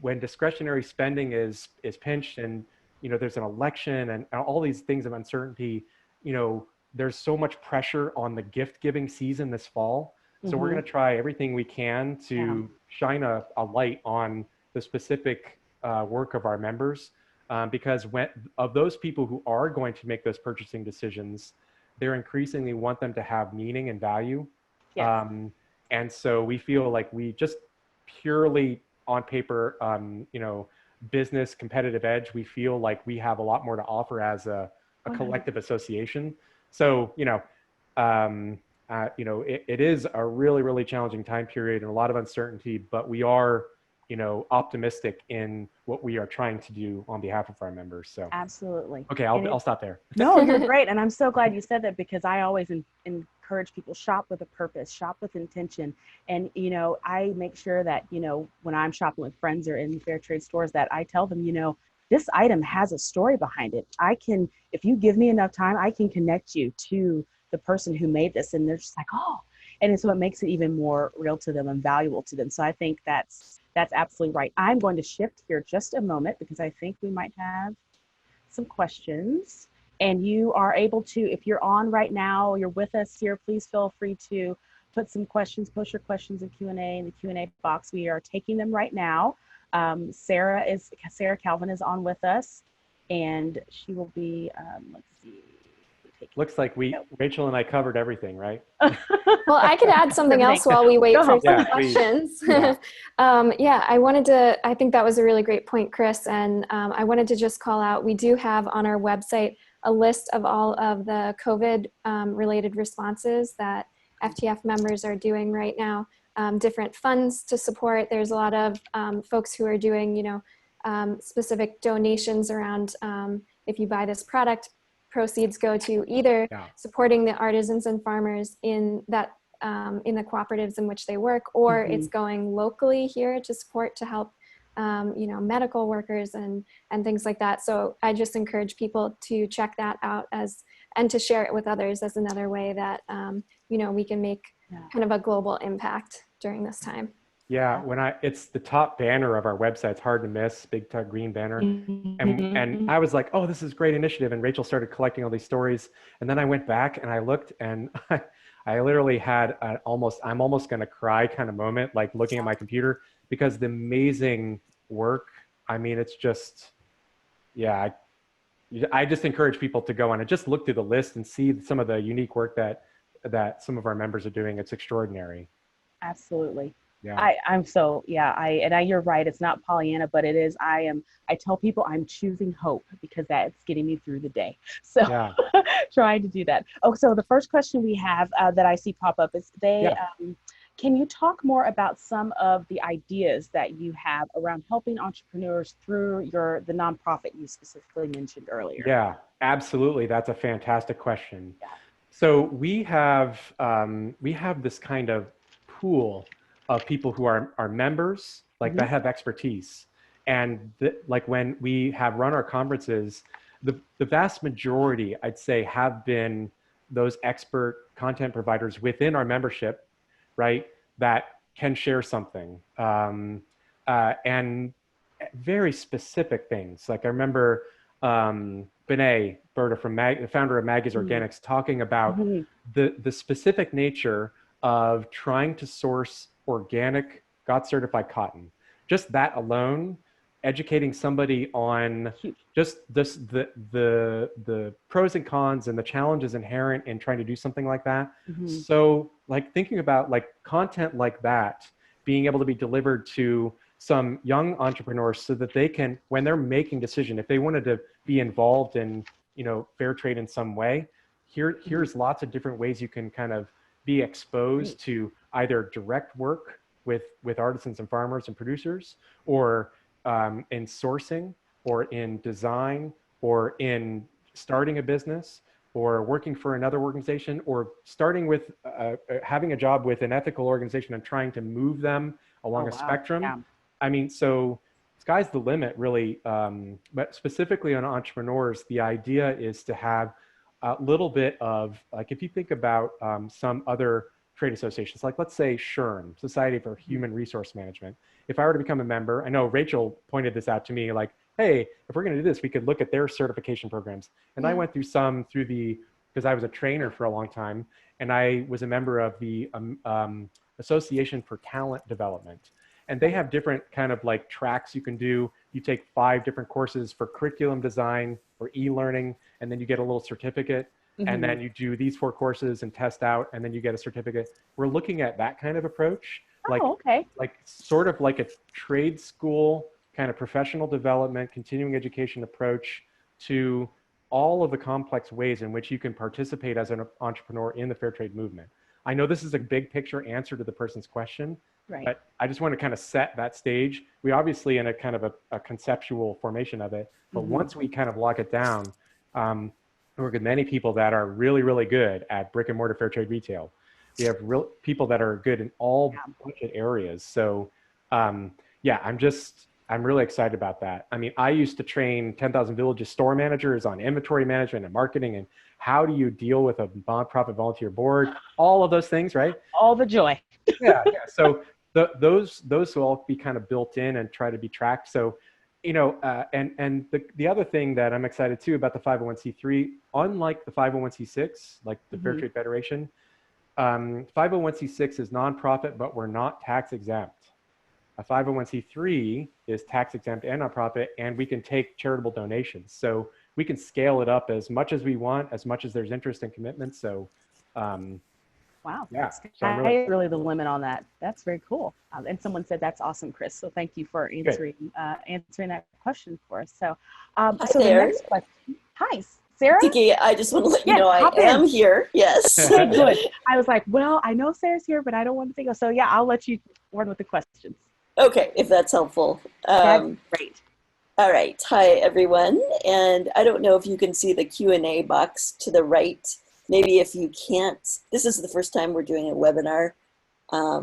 when discretionary spending is pinched, and you know there's an election and all these things of uncertainty, you know, there's so much pressure on the gift giving season this fall. So we're going to try everything we can to shine a light on the specific work of our members, because when of those people who are going to make those purchasing decisions, they're increasingly want them to have meaning and value. Yes. And so we feel like we just purely on paper, you know, business competitive edge, we feel like we have a lot more to offer as a collective association. So, you know, it is a really, really challenging time period and a lot of uncertainty, but we are, you know, optimistic in what we are trying to do on behalf of our members. So absolutely. Okay, I'll stop there. No, you're great. And I'm so glad you said that, because I always encourage people, shop with a purpose, shop with intention. And, you know, I make sure that, you know, when I'm shopping with friends or in fair trade stores, that I tell them, you know, this item has a story behind it. I can, if you give me enough time, I can connect you to the person who made this. And they're just like, oh, and so it makes it even more real to them and valuable to them. So I think that's absolutely right. I'm going to shift here just a moment, because I think we might have some questions. And you are able to, if you're on right now, you're with us here, please feel free to put some questions, post your questions in Q&A in the Q&A box. We are taking them right now. Sarah Calvin is on with us, and she will be, let's see. Looks like Rachel and I covered everything, right? Well, I could add something else while we wait for some questions. Yeah. I think that was a really great point, Chris. And I wanted to just call out, we do have on our website a list of all of the COVID related responses that FTF members are doing right now. Different funds to support. There's a lot of folks who are doing, you know, specific donations around if you buy this product, proceeds go to either supporting the artisans and farmers in that in the cooperatives in which they work, or it's going locally here to support, to help you know, medical workers and things like that. So I just encourage people to check that out and to share it with others as another way that you know, we can make kind of a global impact during this time. Yeah, it's the top banner of our website. It's hard to miss, big green banner. And I was like, oh, this is a great initiative. And Rachel started collecting all these stories. And then I went back and I looked, and I literally had I'm almost going to cry kind of moment, like looking at my computer, because the amazing work, I mean, it's just, yeah, I just encourage people to go on and just look through the list and see some of the unique work that some of our members are doing. It's extraordinary. Absolutely. Yeah. You're right. It's not Pollyanna, but it is. I tell people I'm choosing hope, because that's getting me through the day. So trying to do that. Oh, so the first question we have that I see pop up is can you talk more about some of the ideas that you have around helping entrepreneurs through the nonprofit you specifically mentioned earlier? Yeah, absolutely. That's a fantastic question. Yeah. So we have this kind of pool of people who are members, like that have expertise. And like when we have run our conferences, the vast majority, I'd say, have been those expert content providers within our membership, right, that can share something. And very specific things. Like I remember Benet Berta, the founder of Maggie's Organics, talking about the specific nature of trying to source organic got certified cotton. Just that alone, educating somebody on just the pros and cons and the challenges inherent in trying to do something like that. So like thinking about like content like that being able to be delivered to some young entrepreneurs so that they can, when they're making decision, if they wanted to be involved in, you know, fair trade in some way, here's lots of different ways you can kind of be exposed to either direct work with artisans and farmers and producers, or in sourcing, or in design, or in starting a business, or working for another organization, or starting with having a job with an ethical organization and trying to move them along a spectrum. Yeah. I mean, so sky's the limit, really. But specifically on entrepreneurs, the idea is to have a little bit of, like, if you think about some other trade associations, like let's say SHRM, Society for Human Resource Management. If I were to become a member, I know Rachel pointed this out to me, like, hey, if we're going to do this, we could look at their certification programs. And I went through some because I was a trainer for a long time, and I was a member of the Association for Talent Development. And they have different kind of like tracks you can do. You take 5 different courses for curriculum design or e-learning, and then you get a little certificate. And then you do these 4 courses and test out, and then you get a certificate. We're looking at that kind of approach, like sort of like a trade school kind of professional development, continuing education approach to all of the complex ways in which you can participate as an entrepreneur in the fair trade movement. I know this is a big picture answer to the person's question, but I just want to kind of set that stage. We obviously in a kind of a conceptual formation of it, but once we kind of lock it down, we work with many people that are really, really good at brick and mortar fair trade retail. We have real people that are good in all budget areas. So yeah, I'm really excited about that. I mean, I used to train 10,000 Villages store managers on inventory management and marketing, and how do you deal with a nonprofit volunteer board, all of those things, right? All the joy. Yeah. So those will all be kind of built in and try to be tracked. So, you know, and the other thing that I'm excited too about the 501c3, unlike the 501c6, like the Fair Trade Federation, 501c6 is nonprofit, but we're not tax exempt. A 501c3 is tax exempt and nonprofit, and we can take charitable donations. So we can scale it up as much as we want, as much as there's interest and commitment. So wow. Yeah. So really the limit on that. That's very cool. And someone said, that's awesome, Chris. So thank you for answering that question for us. So, so the next question. Hi, Sarah. Tekia, I just want to let you know I am here. Yes. Okay, good. I was like, well, I know Sarah's here, but I don't want to think of, so yeah, I'll let you run with the questions. Okay, if that's helpful. That's great. All right. Hi, everyone. And I don't know if you can see the Q&A box to the right. Maybe if you can't, this is the first time we're doing a webinar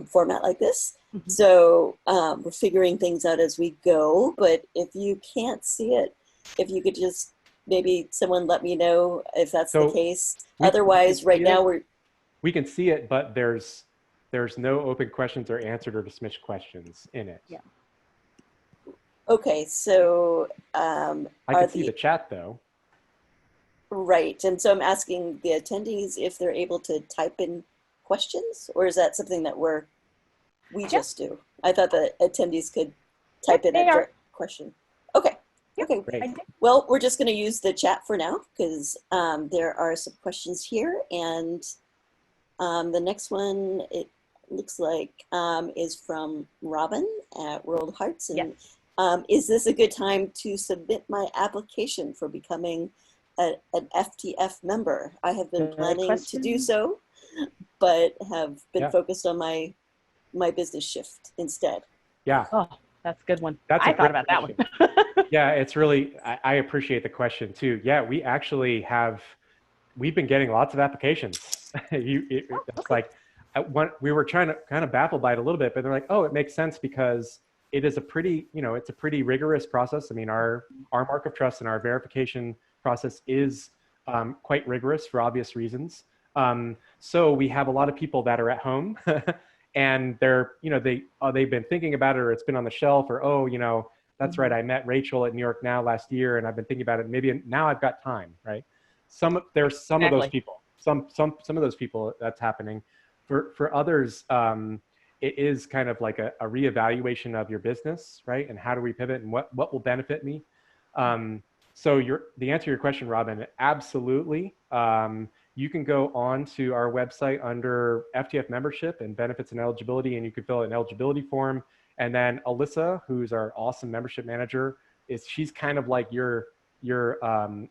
format like this. So we're figuring things out as we go. But if you can't see it, if you could just maybe someone let me know if that's the case. Otherwise, right now we can see it, but there's no open questions or answered or dismissed questions in it. Yeah. Okay, so I can see the chat though. Right, and so I'm asking the attendees if they're able to type in questions, or is that something that we just do? I thought the attendees could type in a question. Okay. Okay. Great. Well, we're just going to use the chat for now because there are some questions here, and the next one it looks like is from Robin at World Hearts. And is this a good time to submit my application for becoming an FTF member? I have been planning to do so, but have been focused on my business shift instead. Yeah. Oh, that's a good one. That's I thought about that one. Yeah, it's really, I appreciate the question too. Yeah, we actually we've been getting lots of applications. It's like, we were trying to kind of baffled by it a little bit, but they're like, oh, it makes sense because it is a pretty, it's a pretty rigorous process. I mean, our mark of trust and our verification process is quite rigorous for obvious reasons. So we have a lot of people that are at home and they're, they've been thinking about it, or it's been on the shelf, or, that's right, I met Rachel at New York Now last year and I've been thinking about it. Maybe now I've got time, right? There's some of those people, some of those people that's happening. For others, it is kind of like a reevaluation of your business, right? And how do we pivot and what will benefit me? So the answer to your question, Robin, absolutely. You can go on to our website under FTF membership and benefits and eligibility, and you can fill out an eligibility form. And then Alyssa, who's our awesome membership manager, she's kind of like your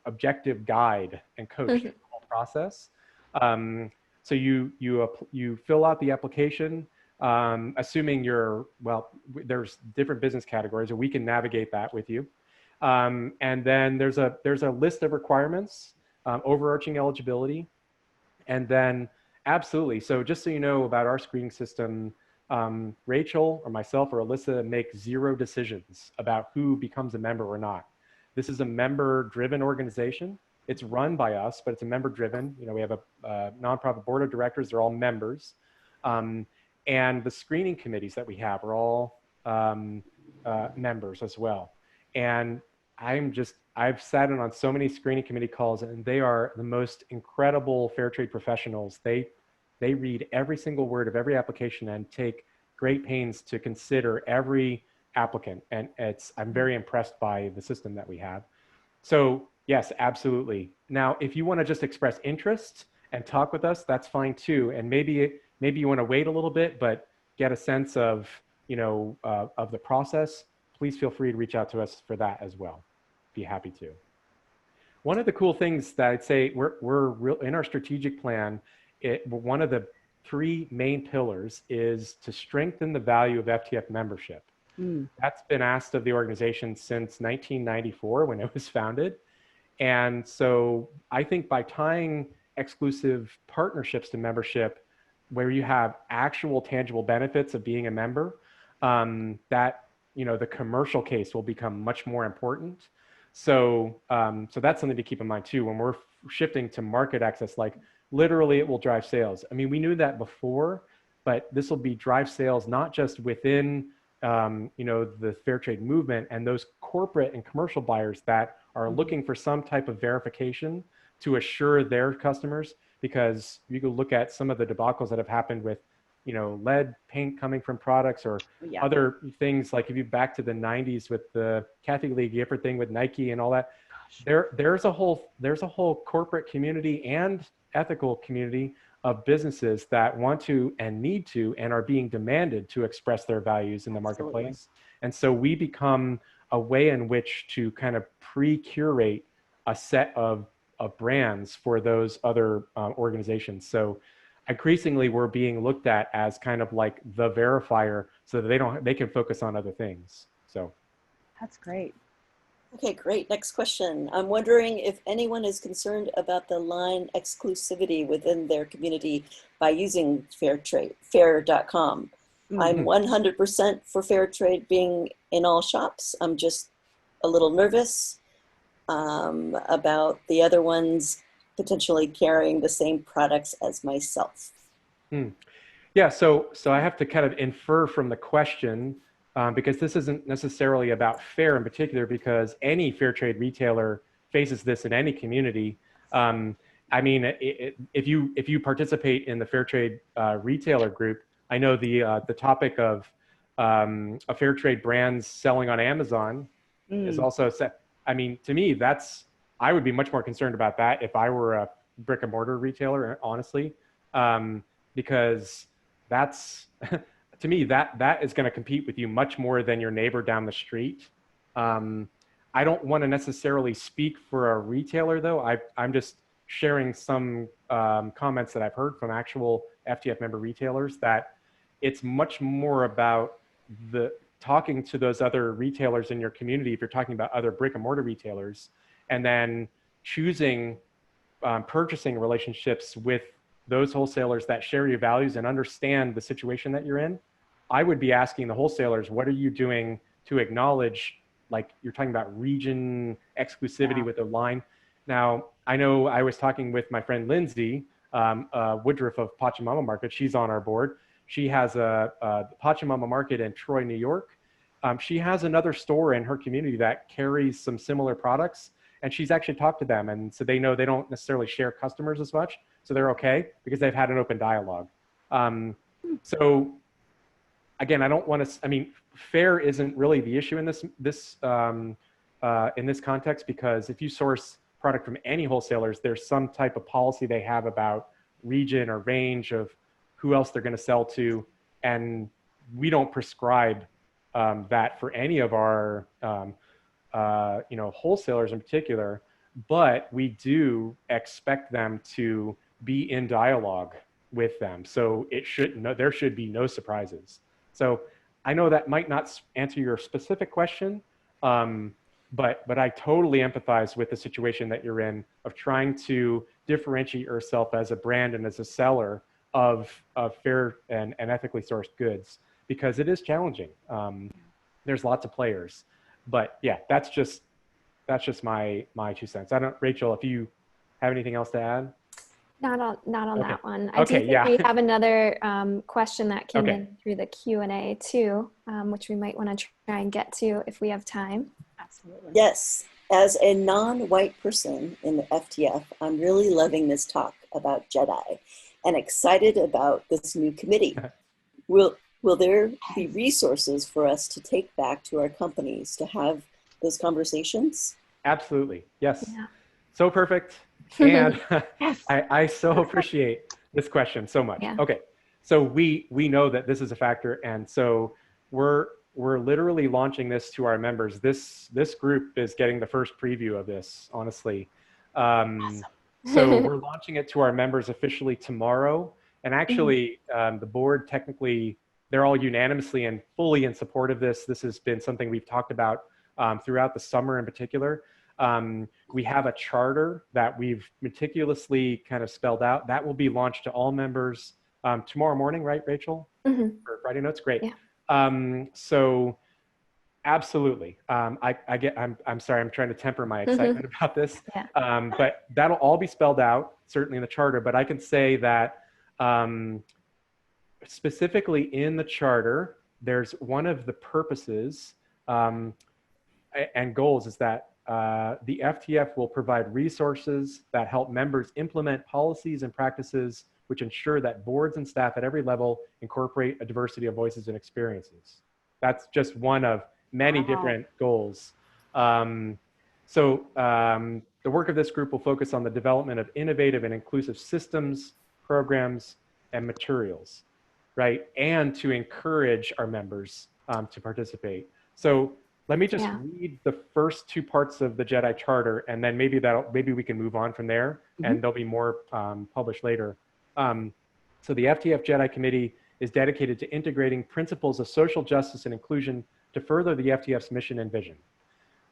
objective guide and coach in the whole process. So you fill out the application, assuming there's different business categories, and we can navigate that with you. And then there's a list of requirements, overarching eligibility, and then absolutely. So just so you know about our screening system, Rachel or myself or Alyssa make zero decisions about who becomes a member or not. This is a member-driven organization. It's run by us, but it's a member-driven. We have a nonprofit board of directors. They're all members. And the screening committees that we have are all members as well. And I've sat in on so many screening committee calls, and they are the most incredible fair trade professionals. They read every single word of every application and take great pains to consider every applicant. And I'm very impressed by the system that we have. So yes, absolutely. Now, if you want to just express interest and talk with us, that's fine too. And maybe you want to wait a little bit, but get a sense of, of the process. Please feel free to reach out to us for that as well. Be happy to. One of the cool things that I'd say we're in our strategic plan, one of the 3 main pillars is to strengthen the value of FTF membership. That's been asked of the organization since 1994 when it was founded. And so I think by tying exclusive partnerships to membership, where you have actual tangible benefits of being a member, that the commercial case will become much more important. So so that's something to keep in mind too when we're shifting to market access. Like literally, it will drive sales. I mean, we knew that before, but this will drive sales not just within the fair trade movement and those corporate and commercial buyers that are looking for some type of verification to assure their customers, because you can look at some of the debacles that have happened with, lead paint coming from products or other things, like if you back to the 90s with the Kathy Lee Gifford thing with Nike and all that. There's a whole corporate community and ethical community of businesses that want to and need to and are being demanded to express their values in the marketplace. And so we become a way in which to kind of pre-curate a set of brands for those other organizations. So increasingly we're being looked at as kind of like the verifier so that they can focus on other things. So that's great. Okay, great. Next question. I'm wondering if anyone is concerned about the line exclusivity within their community by using fair.com. I'm 100% for fair trade being in all shops. I'm just a little nervous about the other ones potentially carrying the same products as myself. Yeah, so I have to kind of infer from the question, because this isn't necessarily about fair in particular, because any fair trade retailer faces this in any community. I mean, if you participate in the fair trade retailer group, I know the topic of a fair trade brands selling on Amazon is also set. I mean, to me, I would be much more concerned about that if I were a brick and mortar retailer, honestly, because that's to me, that is going to compete with you much more than your neighbor down the street. I don't want to necessarily speak for a retailer, though. I'm just sharing some comments that I've heard from actual FTF member retailers, that it's much more about talking to those other retailers in your community, if you're talking about other brick and mortar retailers, and then choosing purchasing relationships with those wholesalers that share your values and understand the situation that you're in. I would be asking the wholesalers, what are you doing to acknowledge, like you're talking about region exclusivity with a line. Now, I know I was talking with my friend Lindsay Woodruff of Pachamama Market. She's on our board. She has a Pachamama Market in Troy, New York. She has another store in her community that carries some similar products, and she's actually talked to them, and so they know they don't necessarily share customers as much, so they're okay because they've had an open dialogue. So again, I don't want to, I mean, fair isn't really the issue in this context, because if you source product from any wholesalers, there's some type of policy they have about region or range of who else they're going to sell to. And we don't prescribe that for any of our, wholesalers in particular, but we do expect them to be in dialogue with them. So there should be no surprises. So I know that might not answer your specific question, but I totally empathize with the situation that you're in of trying to differentiate yourself as a brand and as a seller of fair and ethically sourced goods, because it is challenging. There's lots of players, but yeah, that's just my 2 cents. I don't, Rachel, if you have anything else to add? Not on Okay. that one. I do think we have another question that came in through the Q&A too, which we might want to try and get to if we have time. Absolutely. Yes. As a non-white person in the FTF, I'm really loving this talk about Jedi and excited about this new committee. Will there be resources for us to take back to our companies to have those conversations? Absolutely. Yes. Yeah. So perfect. And Yes. I so appreciate this question so much. Yeah. Okay. So we know that this is a factor. And so we're literally launching this to our members. This group is getting the first preview of this, honestly. Awesome. So we're launching it to our members officially tomorrow. And actually, the board technically, they're all unanimously and fully in support of this. This has been something we've talked about throughout the summer in particular. We have a charter that we've meticulously kind of spelled out. That will be launched to all members tomorrow morning, right, Rachel? For Friday Notes, great. Yeah. So absolutely. I'm sorry, I'm trying to temper my excitement about this. Yeah. But that'll all be spelled out, certainly in the charter. But I can say that specifically in the charter, there's one of the purposes and goals is that the FTF will provide resources that help members implement policies and practices which ensure that boards and staff at every level incorporate a diversity of voices and experiences. That's just one of many different goals. The work of this group will focus on the development of innovative and inclusive systems, programs, and materials, right? And to encourage our members to participate. So let me just read the first 2 parts of the Jedi Charter, and then maybe we can move on from there, and there'll be more published later. So the FTF Jedi Committee is dedicated to integrating principles of social justice and inclusion to further the FTF's mission and vision.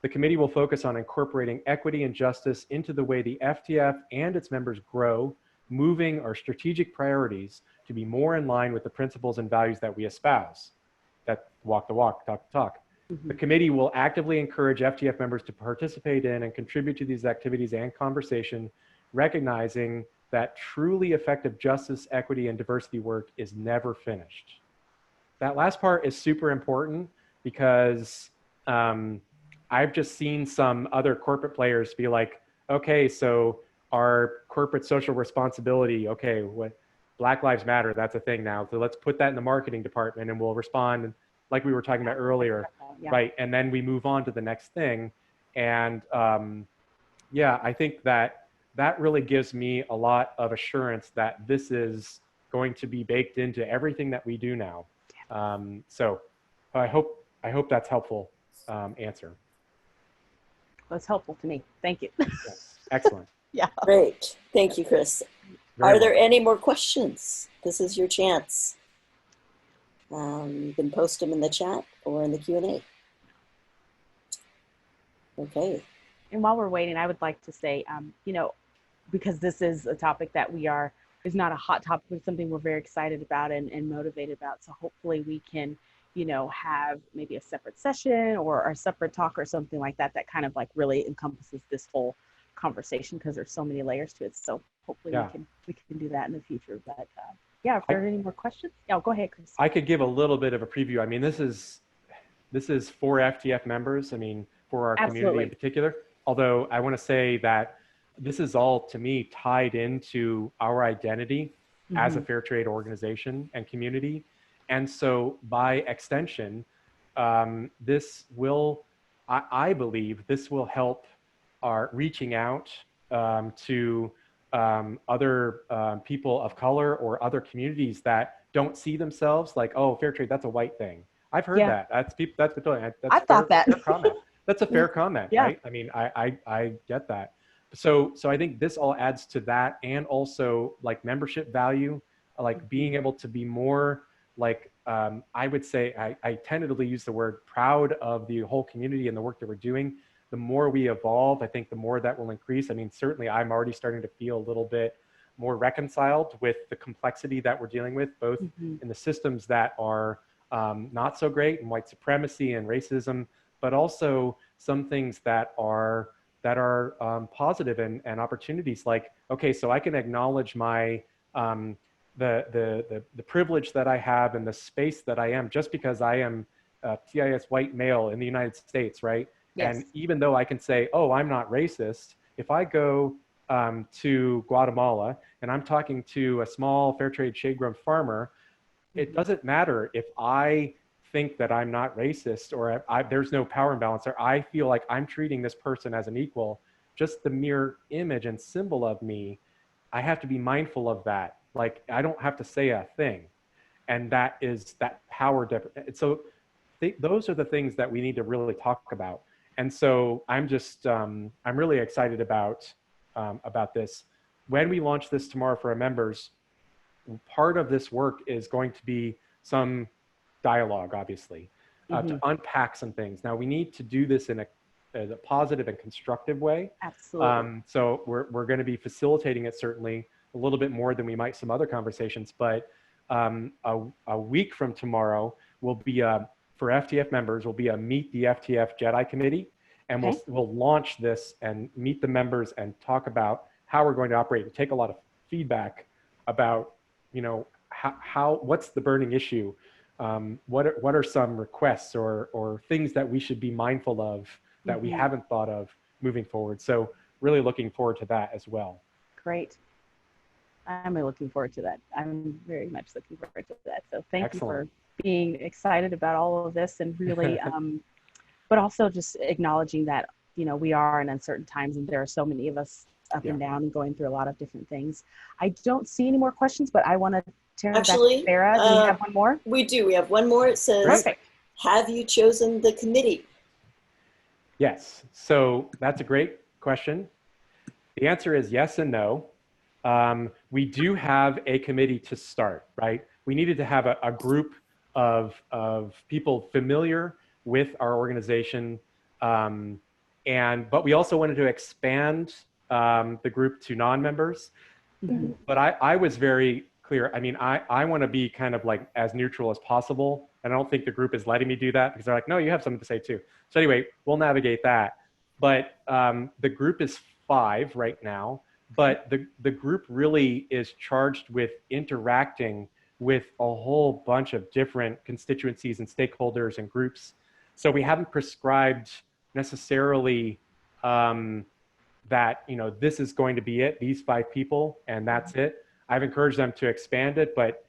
The committee will focus on incorporating equity and justice into the way the FTF and its members grow, moving our strategic priorities to be more in line with the principles and values that we espouse. That walk the walk, talk the talk. The committee will actively encourage FTF members to participate in and contribute to these activities and conversation, recognizing that truly effective justice, equity, and diversity work is never finished. That last part is super important because I've just seen some other corporate players be like, okay, so our corporate social responsibility, okay, what Black Lives Matter, that's a thing now. So let's put that in the marketing department and we'll respond like we were talking about earlier, right? And then we move on to the next thing. And I think that really gives me a lot of assurance that this is going to be baked into everything that we do now. So I hope that's helpful answer. That's helpful to me. Thank you. Yes. Excellent. Yeah. Great. Thank you, Chris. Are there any more questions? This is your chance. You can post them in the chat or in the Q&A. Okay. And while we're waiting, I would like to say, because this is a topic that is not a hot topic, but something we're very excited about and motivated about. So hopefully we can, have maybe a separate session or a separate talk or something like that kind of like really encompasses this whole conversation, because there's so many layers to it. So hopefully we can do that in the future. But if there are any more questions, go ahead, Chris. I could give a little bit of a preview. I mean, this is for FTF members. I mean, for our community in particular. Although I want to say that this is all, to me, tied into our identity as a fair trade organization and community. And so by extension, this will, I believe this will help our reaching out to other people of color or other communities that don't see themselves like, oh, fair trade, that's a white thing. I've heard that. That's people. That's I thought that. Fair comment. That's a fair comment, Yeah. right? I mean, I get that. So I think this all adds to that, and also like membership value, like being able to be more like I would say I tentatively use the word proud of the whole community and the work that we're doing. The more we evolve, I think the more that will increase. I mean, certainly I'm already starting to feel a little bit more reconciled with the complexity that we're dealing with, both in the systems that are not so great, and white supremacy and racism, but also some things that are positive and opportunities. Like, okay, so I can acknowledge my the privilege that I have and the space that I am just because I am a CIS white male in the United States, right? Yes. And even though I can say, oh, I'm not racist, if I go to Guatemala and I'm talking to a small fair trade shade grown farmer, it doesn't matter if I think that I'm not racist or there's no power imbalance, or I feel like I'm treating this person as an equal. Just the mere image and symbol of me, I have to be mindful of that. Like, I don't have to say a thing. And that is that power difference. So those are the things that we need to really talk about. And so I'm just, I'm really excited about this. When we launch this tomorrow for our members, part of this work is going to be some dialogue, obviously, to unpack some things. Now, we need to do this in a positive and constructive way. Absolutely. So we're going to be facilitating it certainly a little bit more than we might some other conversations, but a week from tomorrow will be for FTF members will be a Meet the FTF Jedi Committee, and we'll launch this and meet the members and talk about how we're going to operate and take a lot of feedback about, you know, what's the burning issue, what are some requests or things that we should be mindful of that we haven't thought of moving forward. So really looking forward to that as well. Great. I'm looking forward to that. I'm very much looking forward to that. So thank you for being excited about all of this, and really, but also just acknowledging that, you know, we are in uncertain times and there are so many of us up and down and going through a lot of different things. I don't see any more questions, but I want to turn it back to Sarah. Do we have one more? We do. We have one more. It says, perfect. Have you chosen the committee? Yes. So that's a great question. The answer is yes and no. We do have a committee to start, right? We needed to have a group of people familiar with our organization. But we also wanted to expand the group to non-members. But I was very clear. I mean, I want to be kind of like as neutral as possible. And I don't think the group is letting me do that because they're like, no, you have something to say too. So anyway, we'll navigate that. But the group is 5 right now. But the group really is charged with interacting with a whole bunch of different constituencies and stakeholders and groups. So we haven't prescribed necessarily that, you know, this is going to be it, these 5 people, and that's it. I've encouraged them to expand it, but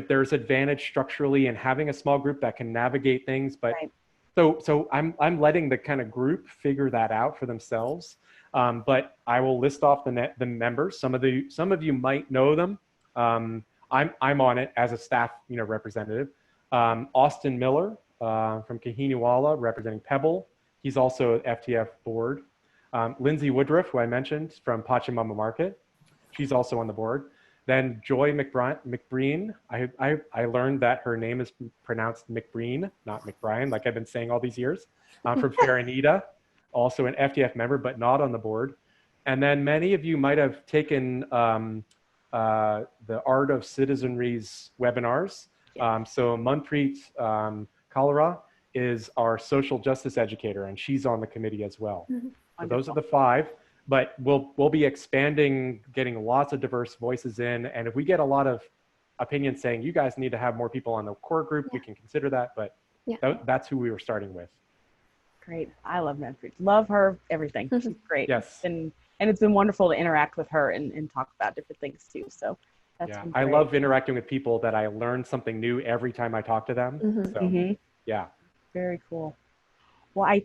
there's advantage structurally in having a small group that can navigate things. But so I'm letting the kind of group figure that out for themselves. But I will list off the members. Some of you might know them. I'm on it as a staff, you know, representative. Austin Miller from Kahinewala, representing Pebble. He's also FTF board. Lindsay Woodruff, who I mentioned, from Pachamama Market. She's also on the board. Then Joy McBreen. I learned that her name is pronounced McBreen, not McBrien, like I've been saying all these years. From Farinita, also an FTF member, but not on the board. And then many of you might have taken the Art of Citizenry's webinars. So Manpreet Kalra is our social justice educator, and she's on the committee as well. So those are the 5. But we'll be expanding, getting lots of diverse voices in. And if we get a lot of opinions saying you guys need to have more people on the core group, we can consider that. But that's who we were starting with. Great. I love Manfred. Love her, everything. She's great. Yes. And it's been wonderful to interact with her and talk about different things too. So Yeah, I love interacting with people that I learn something new every time I talk to them. So, yeah. Very cool. Well, I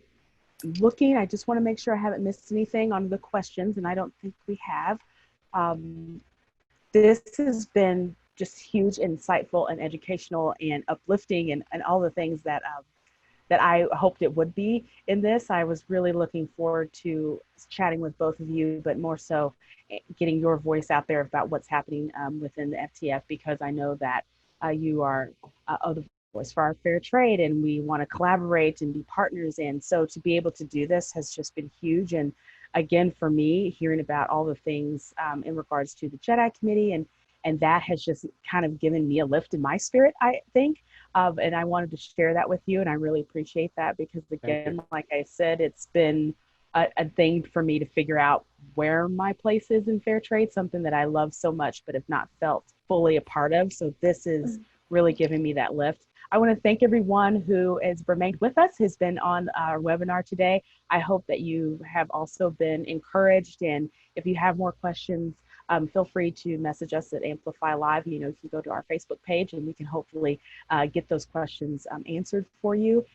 just want to make sure I haven't missed anything on the questions, and I don't think we have. This has been just huge, insightful, and educational, and uplifting, and all the things that that I hoped it would be in this. I was really looking forward to chatting with both of you, but more so getting your voice out there about what's happening within the FTF, because I know that you are the voice for our fair trade, and we want to collaborate and be partners. And so to be able to do this has just been huge. And again, for me, hearing about all the things in regards to the JEDI committee, and that has just kind of given me a lift in my spirit, I think. And I wanted to share that with you, and I really appreciate that, because again, like I said, it's been a thing for me to figure out where my place is in fair trade, something that I love so much but have not felt fully a part of. So this is really giving me that lift. I want to thank everyone who has remained with us, has been on our webinar today. I hope that you have also been encouraged, and if you have more questions, feel free to message us at AmplifyLive. You can go to our Facebook page, and we can hopefully get those questions answered for you.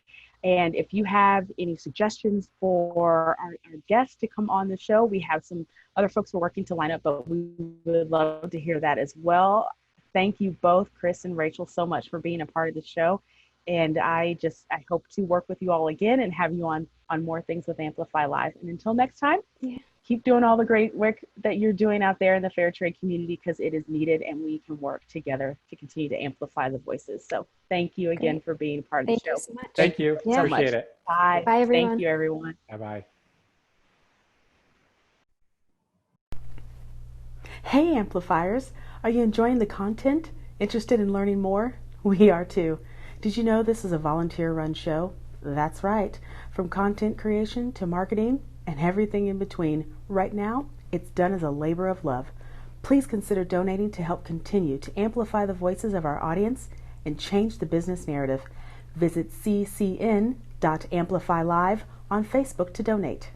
And if you have any suggestions for our guests to come on the show, we have some other folks we're working to line up, but we would love to hear that as well. Thank you both, Chris and Rachel, so much for being a part of the show. And I hope to work with you all again and have you on more things with Amplify Live. And until next time, keep doing all the great work that you're doing out there in the fair trade community, because it is needed, and we can work together to continue to amplify the voices. So thank you again for being a part of the show. Thank you so much. Thank you. Appreciate it. Bye. Bye, everyone. Thank you, everyone. Bye-bye. Hey, amplifiers. Are you enjoying the content? Interested in learning more? We are too. Did you know this is a volunteer-run show? That's right. From content creation to marketing and everything in between, right now, it's done as a labor of love. Please consider donating to help continue to amplify the voices of our audience and change the business narrative. Visit ccn.amplifylive on Facebook to donate.